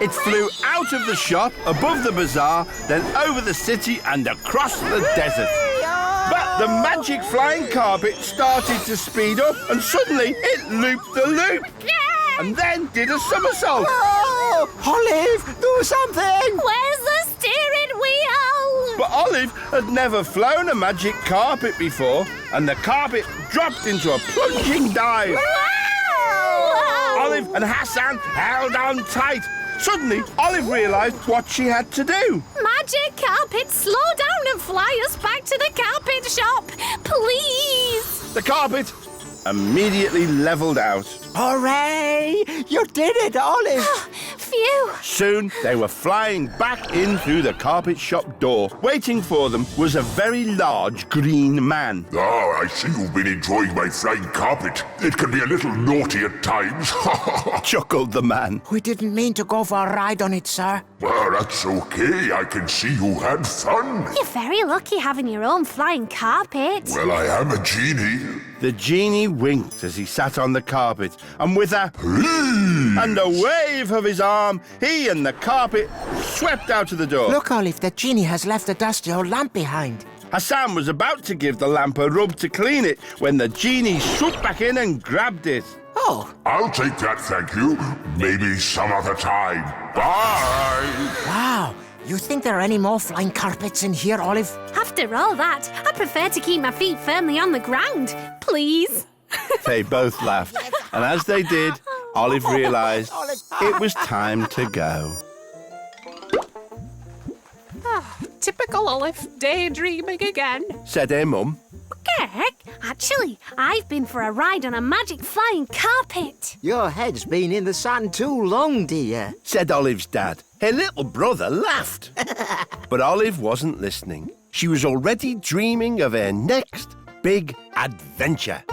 It flew out of the shop, above the bazaar, then over the city and across the desert. But the magic flying carpet started to speed up and suddenly it looped the loop. And then did a somersault.
Oh, Olive, do something!
Where's the steering wheel?
But Olive had never flown a magic carpet before, and the carpet dropped into a plunging dive.
Wow!
Olive and Hassan held on tight. Suddenly, Olive realised what she had to do.
Magic carpet, slow down and fly us back to the carpet shop. Please.
The carpet immediately levelled out.
Hooray! You did it, Olive!
Phew.
Soon, they were flying back in through the carpet shop door. Waiting for them was a very large green man.
Ah, I see you've been enjoying my flying carpet. It can be a little naughty at times.
Chuckled the man.
We didn't mean to go for a ride on it, sir.
Well, that's okay. I can see you had fun.
You're very lucky having your own flying carpet.
Well, I am a genie.
The genie winked as he sat on the carpet, and with a and a wave of his arm, he and the carpet swept out of the door.
Look, Olive, the genie has left a dusty old lamp behind.
Hassan was about to give the lamp a rub to clean it when the genie swooped back in and grabbed it.
Oh.
I'll take that, thank you. Maybe some other time. Bye.
Wow. You think there are any more flying carpets in here, Olive?
After all that, I prefer to keep my feet firmly on the ground. Please.
They both laughed, and as they did, Olive realised it was time to go.
Typical Olive, daydreaming again.
Said her mum.
Gek, actually, I've been for a ride on a magic flying carpet.
Your head's been in the sun too long, dear.
Said Olive's dad. Her little brother laughed. But Olive wasn't listening. She was already dreaming of her next big adventure.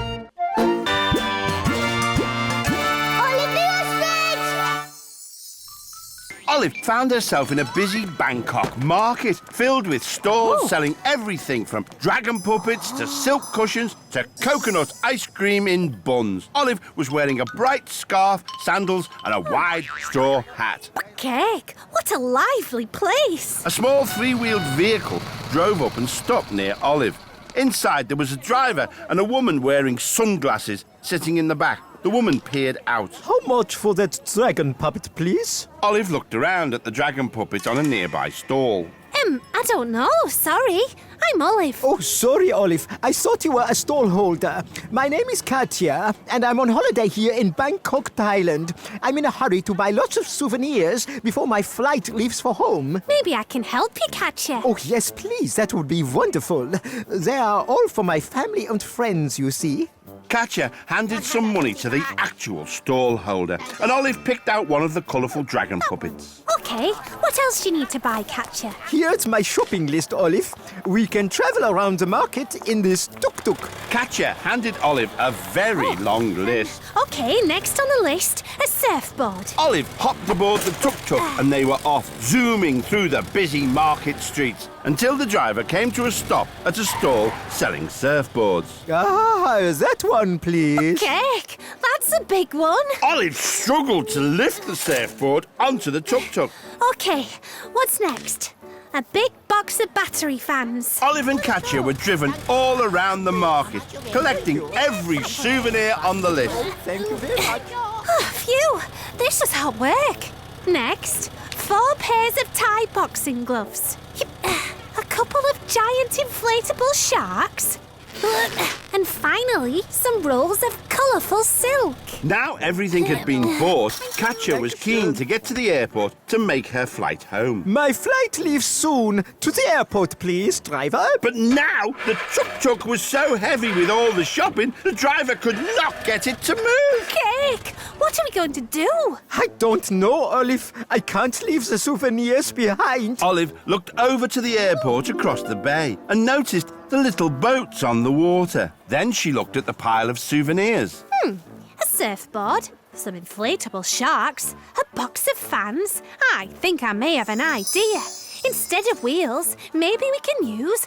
Olive found herself in a busy Bangkok market filled with stalls selling everything from dragon puppets to silk cushions to coconut ice cream in buns. Olive was wearing a bright scarf, sandals and a wide straw hat.
Cake, what a lively place.
A small three-wheeled vehicle drove up and stopped near Olive. Inside there was a driver and a woman wearing sunglasses sitting in the back. The woman peered out.
How much for that dragon puppet, please?
Olive looked around at the dragon puppet on a nearby stall.
I don't know, sorry. I'm Olive.
Oh, sorry, Olive. I thought you were a stall holder. My name is Katya, and I'm on holiday here in Bangkok, Thailand. I'm in a hurry to buy lots of souvenirs before my flight leaves for home.
Maybe I can help you, Katya.
Oh, yes, please. That would be wonderful. They are all for my family and friends, you see.
Katya handed some money to the actual stall holder, and Olive picked out one of the colourful dragon puppets.
OK, what else do you need to buy, Katya?
Here's my shopping list, Olive. We can travel around the market in this tuk-tuk.
Katya handed Olive a very long list.
OK, next on the list, a surfboard.
Olive hopped aboard the tuk-tuk and they were off, zooming through the busy market streets until the driver came to a stop at a stall selling surfboards.
Ah, that one, please.
Cake, that's a big one.
Olive struggled to lift the surfboard onto the tuk-tuk.
OK, what's next? A big box of battery fans.
Olive and Katya were driven all around the market, collecting every souvenir on the list.
Thank you very much.
Oh, phew, this is hard work. Next, 4 pairs of Thai boxing gloves. A couple of giant inflatable sharks. And finally, some rolls of colourful silk.
Now everything had been bought, Katya was keen to get to the airport to make her flight home.
My flight leaves soon. To the airport, please, driver.
But now the tuk-tuk was so heavy with all the shopping, the driver could not get it to move.
Cake, what are we going to do?
I don't know, Olive. I can't leave the souvenirs behind.
Olive looked over to the airport across the bay and noticed the little boats on the water. Then she looked at the pile of souvenirs.
A surfboard, some inflatable sharks, a box of fans. I think I may have an idea. Instead of wheels, maybe we can use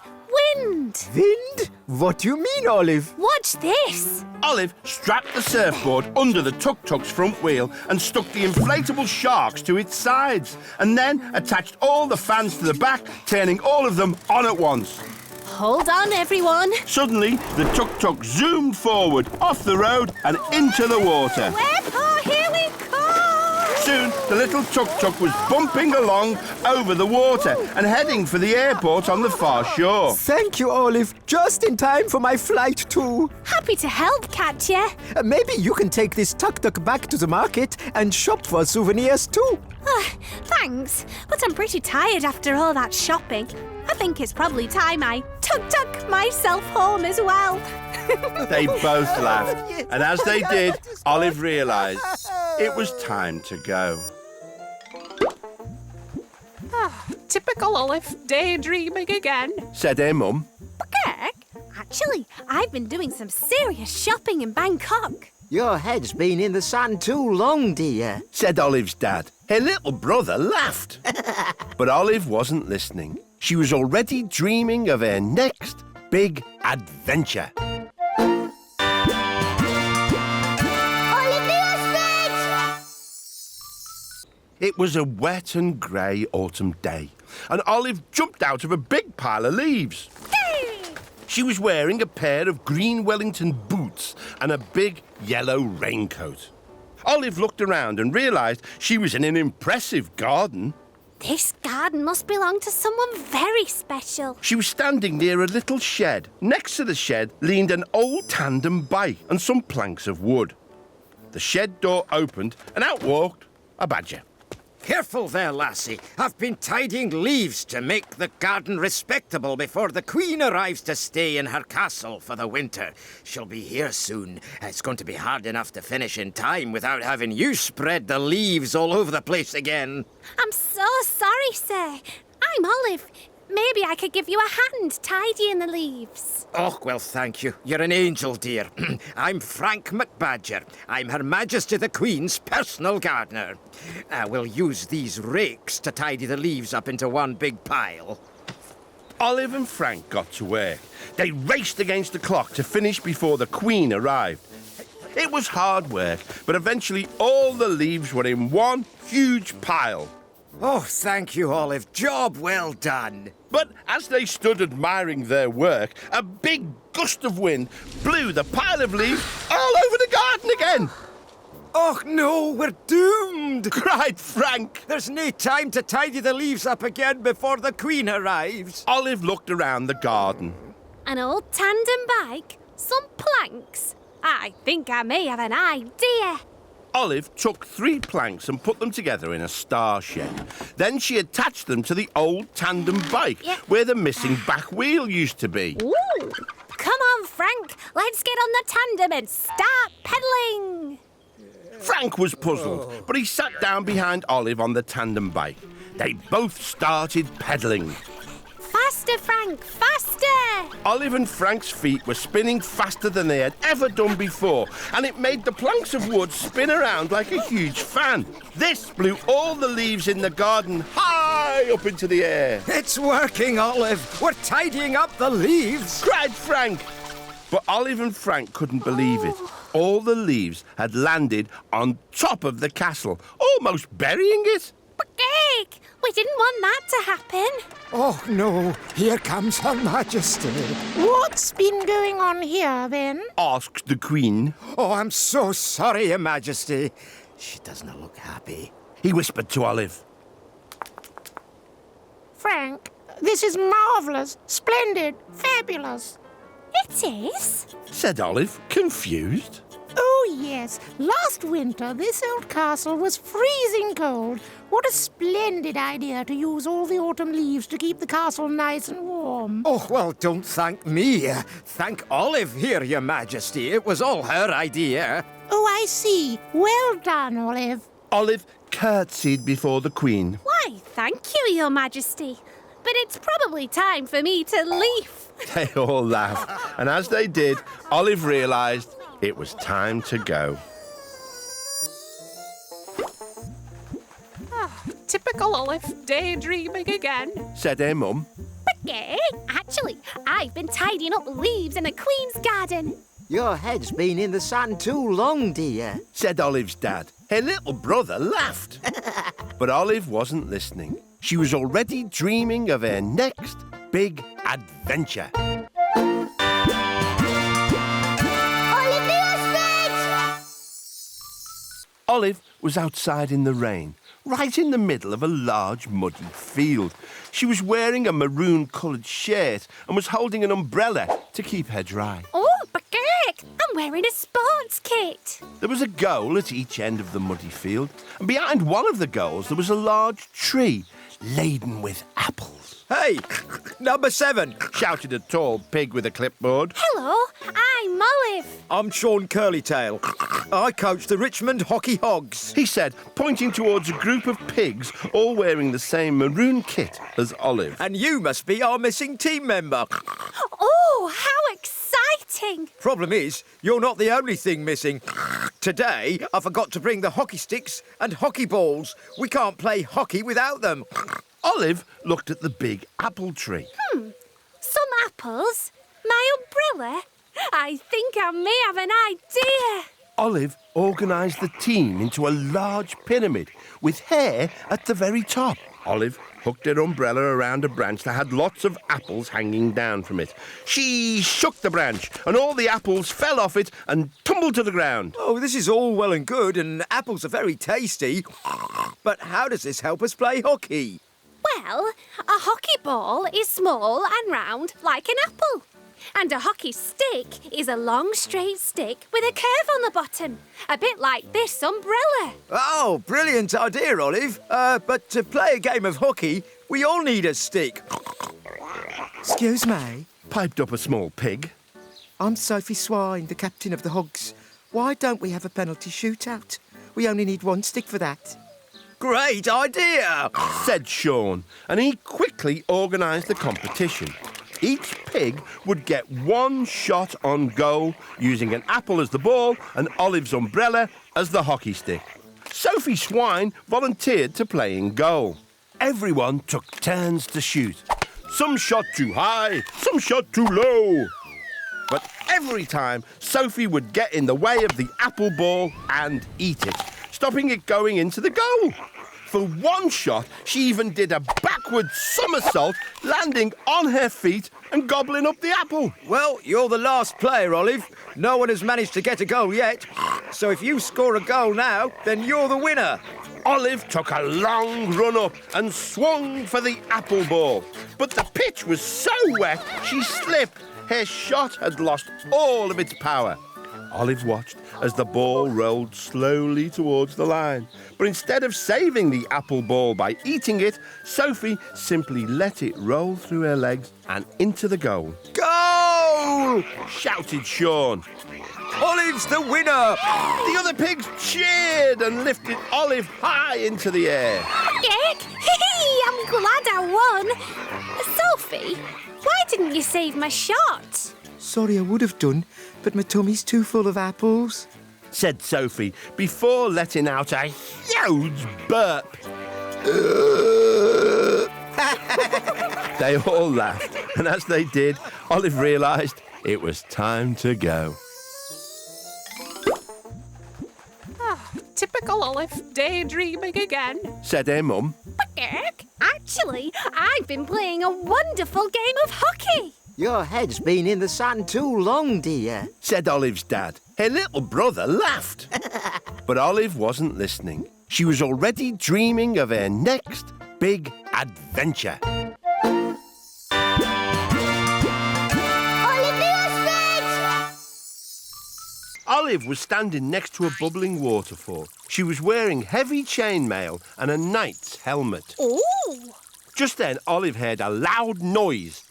wind.
Wind? What do you mean, Olive?
Watch this.
Olive strapped the surfboard under the tuk-tuk's front wheel and stuck the inflatable sharks to its sides, and then attached all the fans to the back, turning all of them on at once.
Hold on, everyone.
Suddenly, the tuk-tuk zoomed forward, off the road and into the water.
Here we come.
Soon, the little tuk-tuk was bumping along over the water and heading for the airport on the far shore.
Thank you, Olive. Just in time for my flight, too.
Happy to help, Katya.
Maybe you can take this tuk-tuk back to the market and shop for souvenirs, too.
Thanks, but I'm pretty tired after all that shopping. I think it's probably time I tuk-tuk myself home as well.
They both laughed, and as they did, Olive realised it was time to go.
Typical Olive, daydreaming again.
Said her mum.
Actually, I've been doing some serious shopping in Bangkok.
Your head's been in the sand too long, dear.
Said Olive's dad. Her little brother laughed. But Olive wasn't listening. She was already dreaming of her next big adventure.
Olive the Ostrich!
It was a wet and grey autumn day, and Olive jumped out of a big pile of leaves. She was wearing a pair of green Wellington boots and a big yellow raincoat. Olive looked around and realised she was in an impressive garden.
This garden must belong to someone very special.
She was standing near a little shed. Next to the shed leaned an old tandem bike and some planks of wood. The shed door opened and out walked a badger.
Careful there, lassie. I've been tidying leaves to make the garden respectable before the Queen arrives to stay in her castle for the winter. She'll be here soon. It's going to be hard enough to finish in time without having you spread the leaves all over the place again.
I'm so sorry, sir. I'm Olive. maybe I could give you a hand tidying the leaves.
Oh, well, thank you. You're an angel, dear. I'm Frank McBadger. I'm Her Majesty the Queen's personal gardener. We'll use these rakes to tidy the leaves up into one big pile.
Olive and Frank got to work. They raced against the clock to finish before the Queen arrived. It was hard work, but eventually all the leaves were in one huge pile.
Oh, thank you, Olive. Job well done.
But as they stood admiring their work, a big gust of wind blew the pile of leaves all over the garden again.
Oh, no, we're doomed,
cried Frank.
There's no time to tidy the leaves up again before the Queen arrives.
Olive looked around the garden.
An old tandem bike, some planks. I think I may have an idea.
Olive took 3 planks and put them together in a star shape. Then she attached them to the old tandem bike, where the missing back wheel used to be.
Ooh. Come on, Frank. Let's get on the tandem and start pedaling.
Frank was puzzled, but he sat down behind Olive on the tandem bike. They both started pedaling.
Faster, Frank, faster!
Olive and Frank's feet were spinning faster than they had ever done before, and it made the planks of wood spin around like a huge fan. This blew all the leaves in the garden high up into the air.
It's working, Olive. We're tidying up the leaves,
cried Frank. But Olive and Frank couldn't believe it. All the leaves had landed on top of the castle, almost burying it.
Big! We didn't want that to happen.
Oh, no. Here comes Her Majesty.
What's been going on here, then?
Asked the Queen.
Oh, I'm so sorry, Your Majesty. She doesn't look happy.
He whispered to Olive.
Frank, this is marvellous, splendid, fabulous.
It is,
said Olive, confused.
Oh, yes. Last winter, this old castle was freezing cold. What a splendid idea to use all the autumn leaves to keep the castle nice and warm.
Oh, well, don't thank me. Thank Olive here, Your Majesty. It was all her idea.
Oh, I see. Well done, Olive.
Olive curtsied before the Queen.
Why, thank you, Your Majesty. But it's probably time for me to leave.
They all laughed, and as they did, Olive realised it was time to go.
Typical Olive, daydreaming again,
said her mum.
Okay, actually, I've been tidying up the leaves in the Queen's garden.
Your head's been in the sand too long, dear,
said Olive's dad. Her little brother laughed. But Olive wasn't listening. She was already dreaming of her next big adventure. Olive was outside in the rain, right in the middle of a large muddy field. She was wearing a maroon-coloured shirt and was holding an umbrella to keep her dry.
Oh, but I'm wearing a sports kit.
There was a goal at each end of the muddy field, and behind one of the goals there was a large tree laden with apples.
Hey, number 7,
shouted a tall pig with a clipboard.
Hello, I'm Olive.
I'm Sean Curlytail. I coach the Richmond Hockey Hogs,
he said, pointing towards a group of pigs all wearing the same maroon kit as Olive.
And you must be our missing team member.
Oh, how exciting!
Problem is, you're not the only thing missing. Today, I forgot to bring the hockey sticks and hockey balls. We can't play hockey without them.
Olive looked at the big apple tree.
Some apples? My umbrella? I think I may have an idea.
Olive organised the team into a large pyramid with hair at the very top. Olive hooked her umbrella around a branch that had lots of apples hanging down from it. She shook the branch and all the apples fell off it and tumbled to the ground.
Oh, this is all well and good and apples are very tasty. But how does this help us play hockey?
Well, a hockey ball is small and round like an apple. And a hockey stick is a long straight stick with a curve on the bottom, a bit like this umbrella.
Oh, brilliant idea, Olive. But to play a game of hockey, we all need a stick.
Excuse me.
Piped up a small pig.
I'm Sophie Swine, the captain of the Hogs. Why don't we have a penalty shootout? We only need one stick for that.
Great idea,
said Sean, and he quickly organised the competition. Each pig would get one shot on goal using an apple as the ball and Olive's umbrella as the hockey stick. Sophie Swine volunteered to play in goal. Everyone took turns to shoot. Some shot too high, some shot too low. But every time, Sophie would get in the way of the apple ball and eat it, stopping it going into the goal. For one shot, she even did a backward somersault, landing on her feet and gobbling up the apple.
Well, you're the last player, Olive. No one has managed to get a goal yet. So if you score a goal now, then you're the winner.
Olive took a long run up and swung for the apple ball. But the pitch was so wet, she slipped. Her shot had lost all of its power. Olive watched as the ball rolled slowly towards the line. But instead of saving the apple ball by eating it, Sophie simply let it roll through her legs and into the goal.
Goal!
Shouted Sean.
Olive's the winner!
The other pigs cheered and lifted Olive high into the air.
Heck, I'm glad I won. Sophie, why didn't you save my shot?
Sorry, I would have done, but my tummy's too full of apples,
said Sophie before letting out a huge burp. They all laughed, and as they did, Olive realised it was time to go.
Typical Olive, daydreaming again,
said her mum.
Heck, actually, I've been playing a wonderful game of hockey.
Your head's been in the sand too long, dear,
said Olive's dad. Her little brother laughed. But Olive wasn't listening. She was already dreaming of her next big adventure. Olive was standing next to a bubbling waterfall. She was wearing heavy chainmail and a knight's helmet.
Ooh!
Just then, Olive heard a loud noise.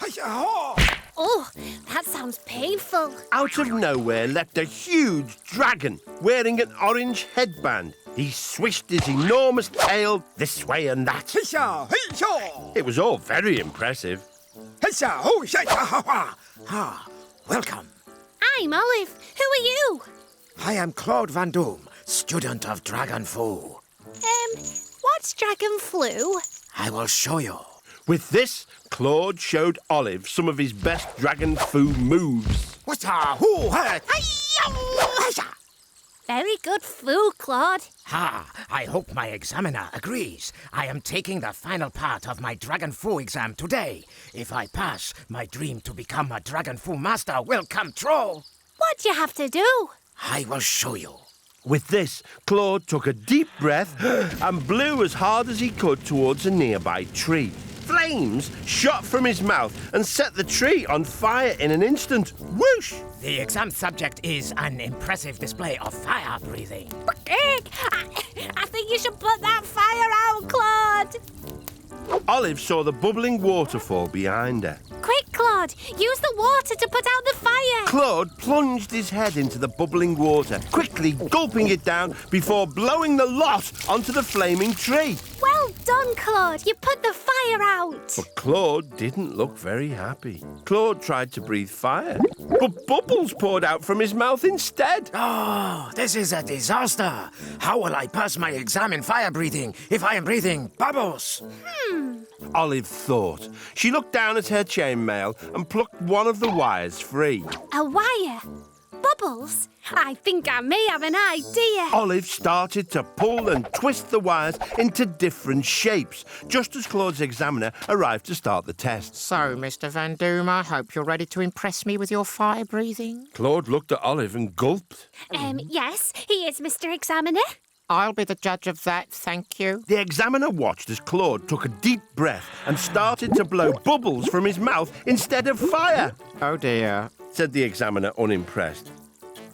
Oh, that sounds painful.
Out of nowhere leapt a huge dragon wearing an orange headband. He swished his enormous tail this way and that. It was all very impressive.
Welcome.
I'm Olive. Who are you?
I am Claude Van Doom, student of Dragon Fu.
What's dragon flu?
I will show you.
With this, Claude showed Olive some of his best dragon fu moves.
Very good flu, Claude.
I hope my examiner agrees. I am taking the final part of my Dragon Fu exam today. If I pass, my dream to become a Dragon Fu master will come true.
What do you have to do?
I will show you.
With this, Claude took a deep breath and blew as hard as he could towards a nearby tree. Flames shot from his mouth and set the tree on fire in an instant. Whoosh!
The exam subject is an impressive display of fire breathing.
I think you should put that fire out, Claude.
Olive saw the bubbling waterfall behind her.
Quick, Claude, use the water to put out the fire.
Claude plunged his head into the bubbling water, quickly gulping it down before blowing the lot onto the flaming tree.
Well done, Claude. You put the fire out.
But Claude didn't look very happy. Claude tried to breathe fire, but bubbles poured out from his mouth instead.
Oh, this is a disaster. How will I pass my exam in fire breathing if I am breathing bubbles?
Olive thought. She looked down at her chainmail and plucked one of the wires free.
A wire? Bubbles? I think I may have an idea.
Olive started to pull and twist the wires into different shapes, just as Claude's examiner arrived to start the test.
So, Mr. Van Doom, I hope you're ready to impress me with your fire breathing.
Claude looked at Olive and gulped.
Yes, he is, Mr. Examiner.
I'll be the judge of that, thank you.
The examiner watched as Claude took a deep breath and started to blow bubbles from his mouth instead of fire.
Oh, dear,
said the examiner, unimpressed.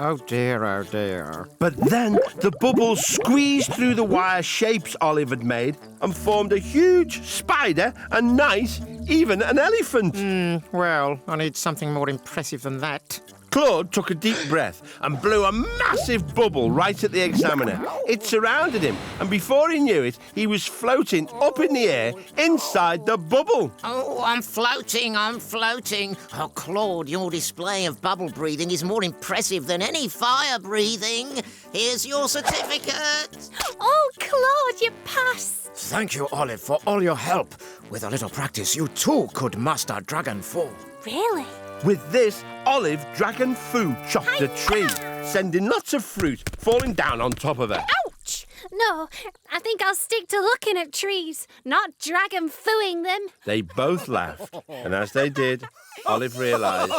Oh, dear, oh, dear.
But then the bubbles squeezed through the wire shapes Olive had made and formed a huge spider, a knight, even an elephant.
Well, I need something more impressive than that.
Claude took a deep breath and blew a massive bubble right at the examiner. It surrounded him, and before he knew it, he was floating up in the air inside the bubble.
Oh, I'm floating. Oh, Claude, your display of bubble breathing is more impressive than any fire breathing. Here's your certificate.
Oh, Claude, you passed.
Thank you, Olive, for all your help. With a little practice, you too could master Dragon Fall.
Really?
With this, Olive Dragon Fu chopped a tree, sending lots of fruit falling down on top of her.
Ouch! No, I think I'll stick to looking at trees, not dragon fooing them.
They both laughed, and as they did, Olive realised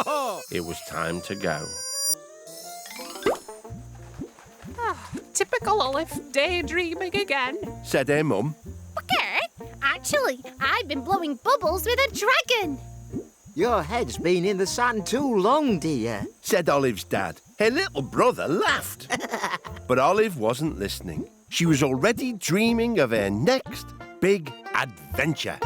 it was time to go.
Typical Olive, daydreaming again.
Said her mum.
Okay, actually, I've been blowing bubbles with a dragon.
Your head's been in the sun too long, dear.
Said Olive's dad. Her little brother laughed. But Olive wasn't listening. She was already dreaming of her next big adventure.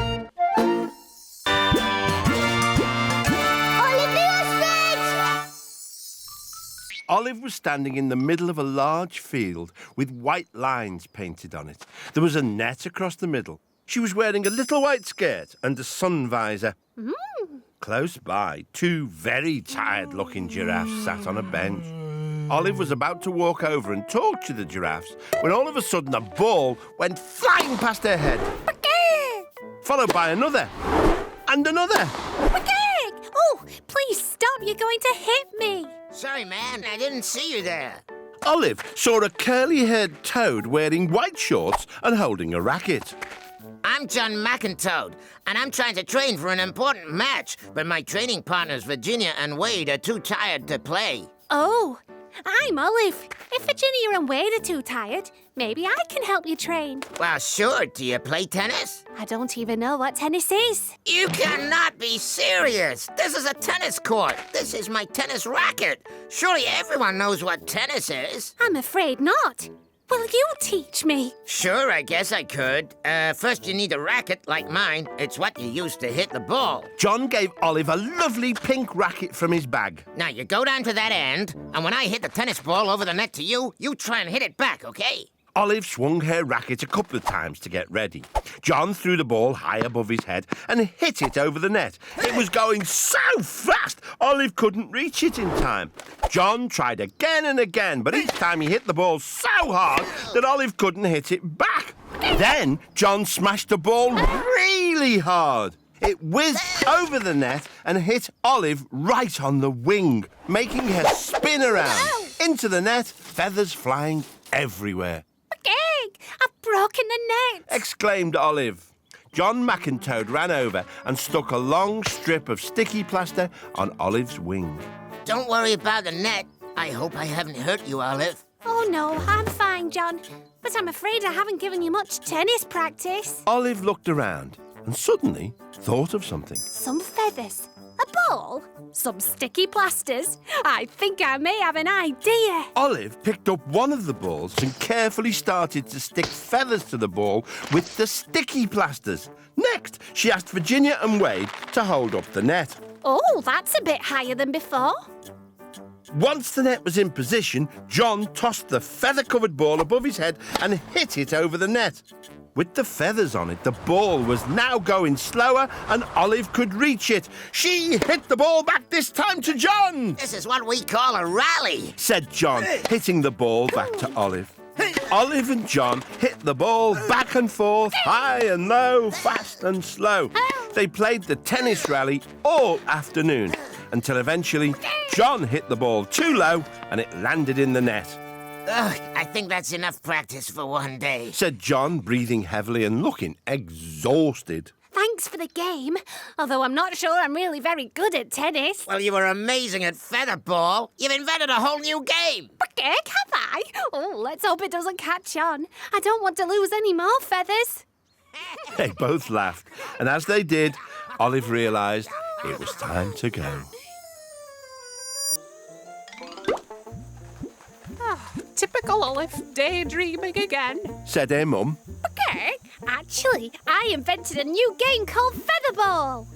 Olive was standing in the middle of a large field with white lines painted on it. There was a net across the middle. She was wearing a little white skirt and a sun visor. Close by, two very tired-looking giraffes sat on a bench. Olive was about to walk over and talk to the giraffes when all of a sudden a ball went flying past her head, followed by another and another.
Oh, please stop, you're going to hit me.
Sorry, man, I didn't see you there.
Olive saw a curly-haired toad wearing white shorts and holding a racket.
I'm John McIntoad, and I'm trying to train for an important match, but my training partners Virginia and Wade are too tired to play.
Oh, I'm Olive. If Virginia and Wade are too tired, maybe I can help you train.
Well, sure. Do you play tennis?
I don't even know what tennis is.
You cannot be serious. This is a tennis court. This is my tennis racket. Surely everyone knows what tennis is.
I'm afraid not. Will you teach me?
Sure, I guess I could. First you need a racket like mine. It's what you use to hit the ball.
John gave Olive a lovely pink racket from his bag.
Now you go down to that end, and when I hit the tennis ball over the net to you, you try and hit it back, okay?
Olive swung her racket a couple of times to get ready. John threw the ball high above his head and hit it over the net. It was going so fast, Olive couldn't reach it in time. John tried again and again, but each time he hit the ball so hard that Olive couldn't hit it back. Then John smashed the ball really hard. It whizzed over the net and hit Olive right on the wing, making her spin around. Into the net, feathers flying everywhere.
I've broken the net!
Exclaimed Olive. John McIntoad ran over and stuck a long strip of sticky plaster on Olive's wing.
Don't worry about the net. I hope I haven't hurt you, Olive.
Oh, no, I'm fine, John. But I'm afraid I haven't given you much tennis practice.
Olive looked around and suddenly thought of something.
Some feathers. A ball? Some sticky plasters? I think I may have an idea.
Olive picked up one of the balls and carefully started to stick feathers to the ball with the sticky plasters. Next, she asked Virginia and Wade to hold up the net.
Oh, that's a bit higher than before.
Once the net was in position, John tossed the feather-covered ball above his head and hit it over the net. With the feathers on it, the ball was now going slower and Olive could reach it. She hit the ball back this time to John.
This is what we call a rally,
said John, hitting the ball back to Olive. Olive and John hit the ball back and forth, high and low, fast and slow. They played the tennis rally all afternoon until eventually John hit the ball too low and it landed in the net.
Ugh, I think that's enough practice for one day,
said John, breathing heavily and looking exhausted.
Thanks for the game, although I'm not sure I'm really very good at tennis.
Well, you were amazing at featherball. You've invented a whole new game.
Have I? Oh, let's hope it doesn't catch on. I don't want to lose any more feathers.
They both laughed, and as they did, Olive realised it was time to go.
Typical Olive, daydreaming again.
Said her mum.
Okay, actually, I invented a new game called Featherball.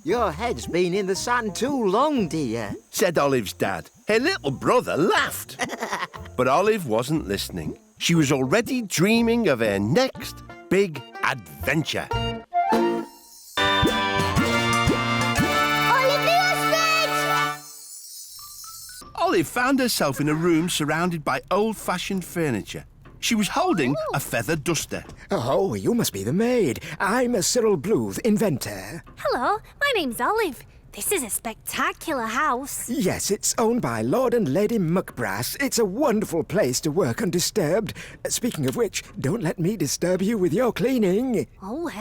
Your head's been in the sun too long, dear.
said Olive's dad. Her little brother laughed. But Olive wasn't listening. She was already dreaming of her next big adventure. Olive found herself in a room surrounded by old-fashioned furniture. She was holding a feather duster.
Oh, you must be the maid. I'm Cyril Bluth, inventor.
Hello, my name's Olive. This is a spectacular house.
Yes, it's owned by Lord and Lady Muckbrass. It's a wonderful place to work undisturbed. Speaking of which, don't let me disturb you with your cleaning.
Oh,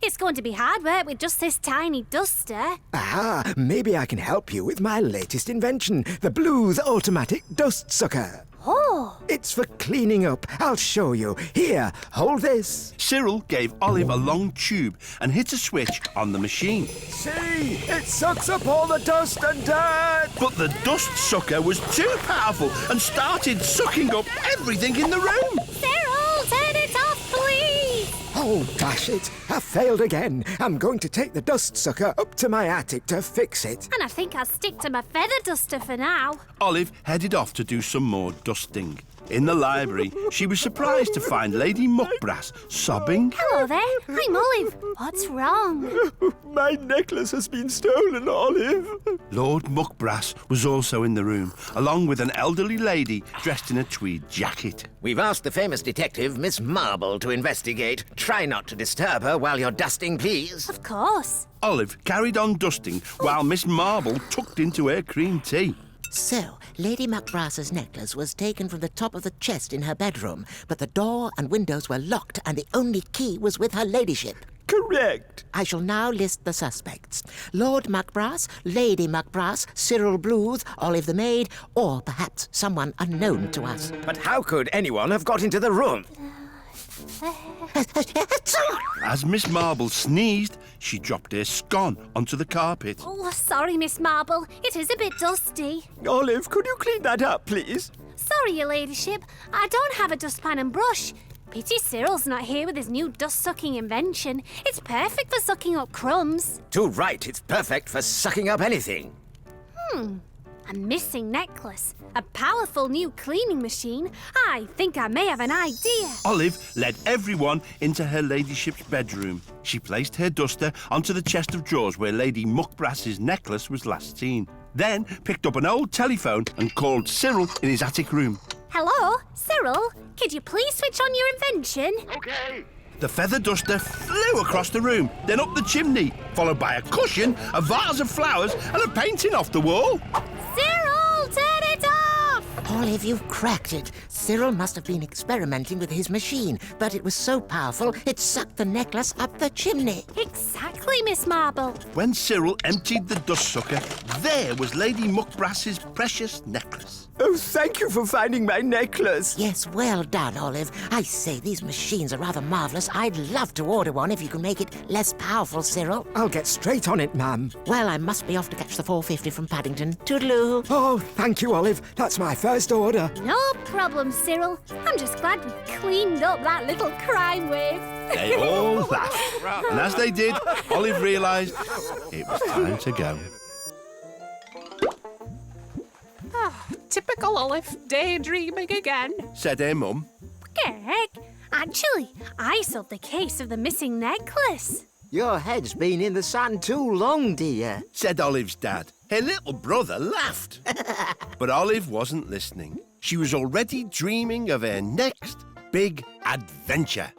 it's going to be hard work with just this tiny duster.
Ah, maybe I can help you with my latest invention, the Bluth Automatic Dust Sucker.
Oh!
It's for cleaning up. I'll show you. Here, hold this.
Cyril gave Olive a long tube and hit a switch on the machine.
See? It sucks up all the dust and dirt.
But the dust sucker was too powerful and started sucking up everything in the room.
Cyril, turn it off, please!
Oh, dash it. I failed again. I'm going to take the dust sucker up to my attic to fix it.
And I think I'll stick to my feather duster for now.
Olive headed off to do some more dusting. In the library, she was surprised to find Lady Muckbrass sobbing.
Hello there, I'm Olive. What's wrong?
My necklace has been stolen, Olive.
Lord Muckbrass was also in the room, along with an elderly lady dressed in a tweed jacket.
We've asked the famous detective, Miss Marble, to investigate. Try not to disturb her while you're dusting, please.
Of course.
Olive carried on dusting while Miss Marble tucked into her cream tea.
So, Lady Muckbrass's necklace was taken from the top of the chest in her bedroom, but the door and windows were locked and the only key was with her ladyship.
Correct.
I shall now list the suspects. Lord Muckbrass, Lady Muckbrass, Cyril Bluth, Olive the Maid, or perhaps someone unknown to us.
But how could anyone have got into the room?
As Miss Marble sneezed, she dropped her scone onto the carpet.
Oh, sorry, Miss Marble. It is a bit dusty.
Olive, could you clean that up, please?
Sorry, your ladyship. I don't have a dustpan and brush. Pity Cyril's not here with his new dust-sucking invention. It's perfect for sucking up crumbs.
Too right, it's perfect for sucking up anything.
A missing necklace. A powerful new cleaning machine. I think I may have an idea.
Olive led everyone into her ladyship's bedroom. She placed her duster onto the chest of drawers where Lady Muckbrass's necklace was last seen. Then picked up an old telephone and called Cyril in his attic room.
Hello, Cyril? Could you please switch on your invention?
Okay.
The feather duster flew across the room, then up the chimney, followed by a cushion, a vase of flowers, and a painting off the wall.
Cyril, turn it off!
Olive, you've cracked it. Cyril must have been experimenting with his machine, but it was so powerful it sucked the necklace up the chimney.
Exactly, Miss Marble.
When Cyril emptied the dust sucker, there was Lady Muckbrass's precious necklace.
Oh, thank you for finding my necklace.
Yes, well done, Olive. I say, these machines are rather marvellous. I'd love to order one if you can make it less powerful, Cyril.
I'll get straight on it, ma'am.
Well, I must be off to catch the 4:50 from Paddington. Toodaloo.
Oh, thank you, Olive. That's my first order.
No problem, Cyril. I'm just glad we cleaned up that little crime wave.
They all laughed. And as they did, Olive realised it was time to go.
Typical Olive, daydreaming again.
Said her mum.
Greg, actually, I solved the case of the missing necklace.
Your head's been in the sand too long, dear.
Said Olive's dad. Her little brother laughed. But Olive wasn't listening. She was already dreaming of her next big adventure.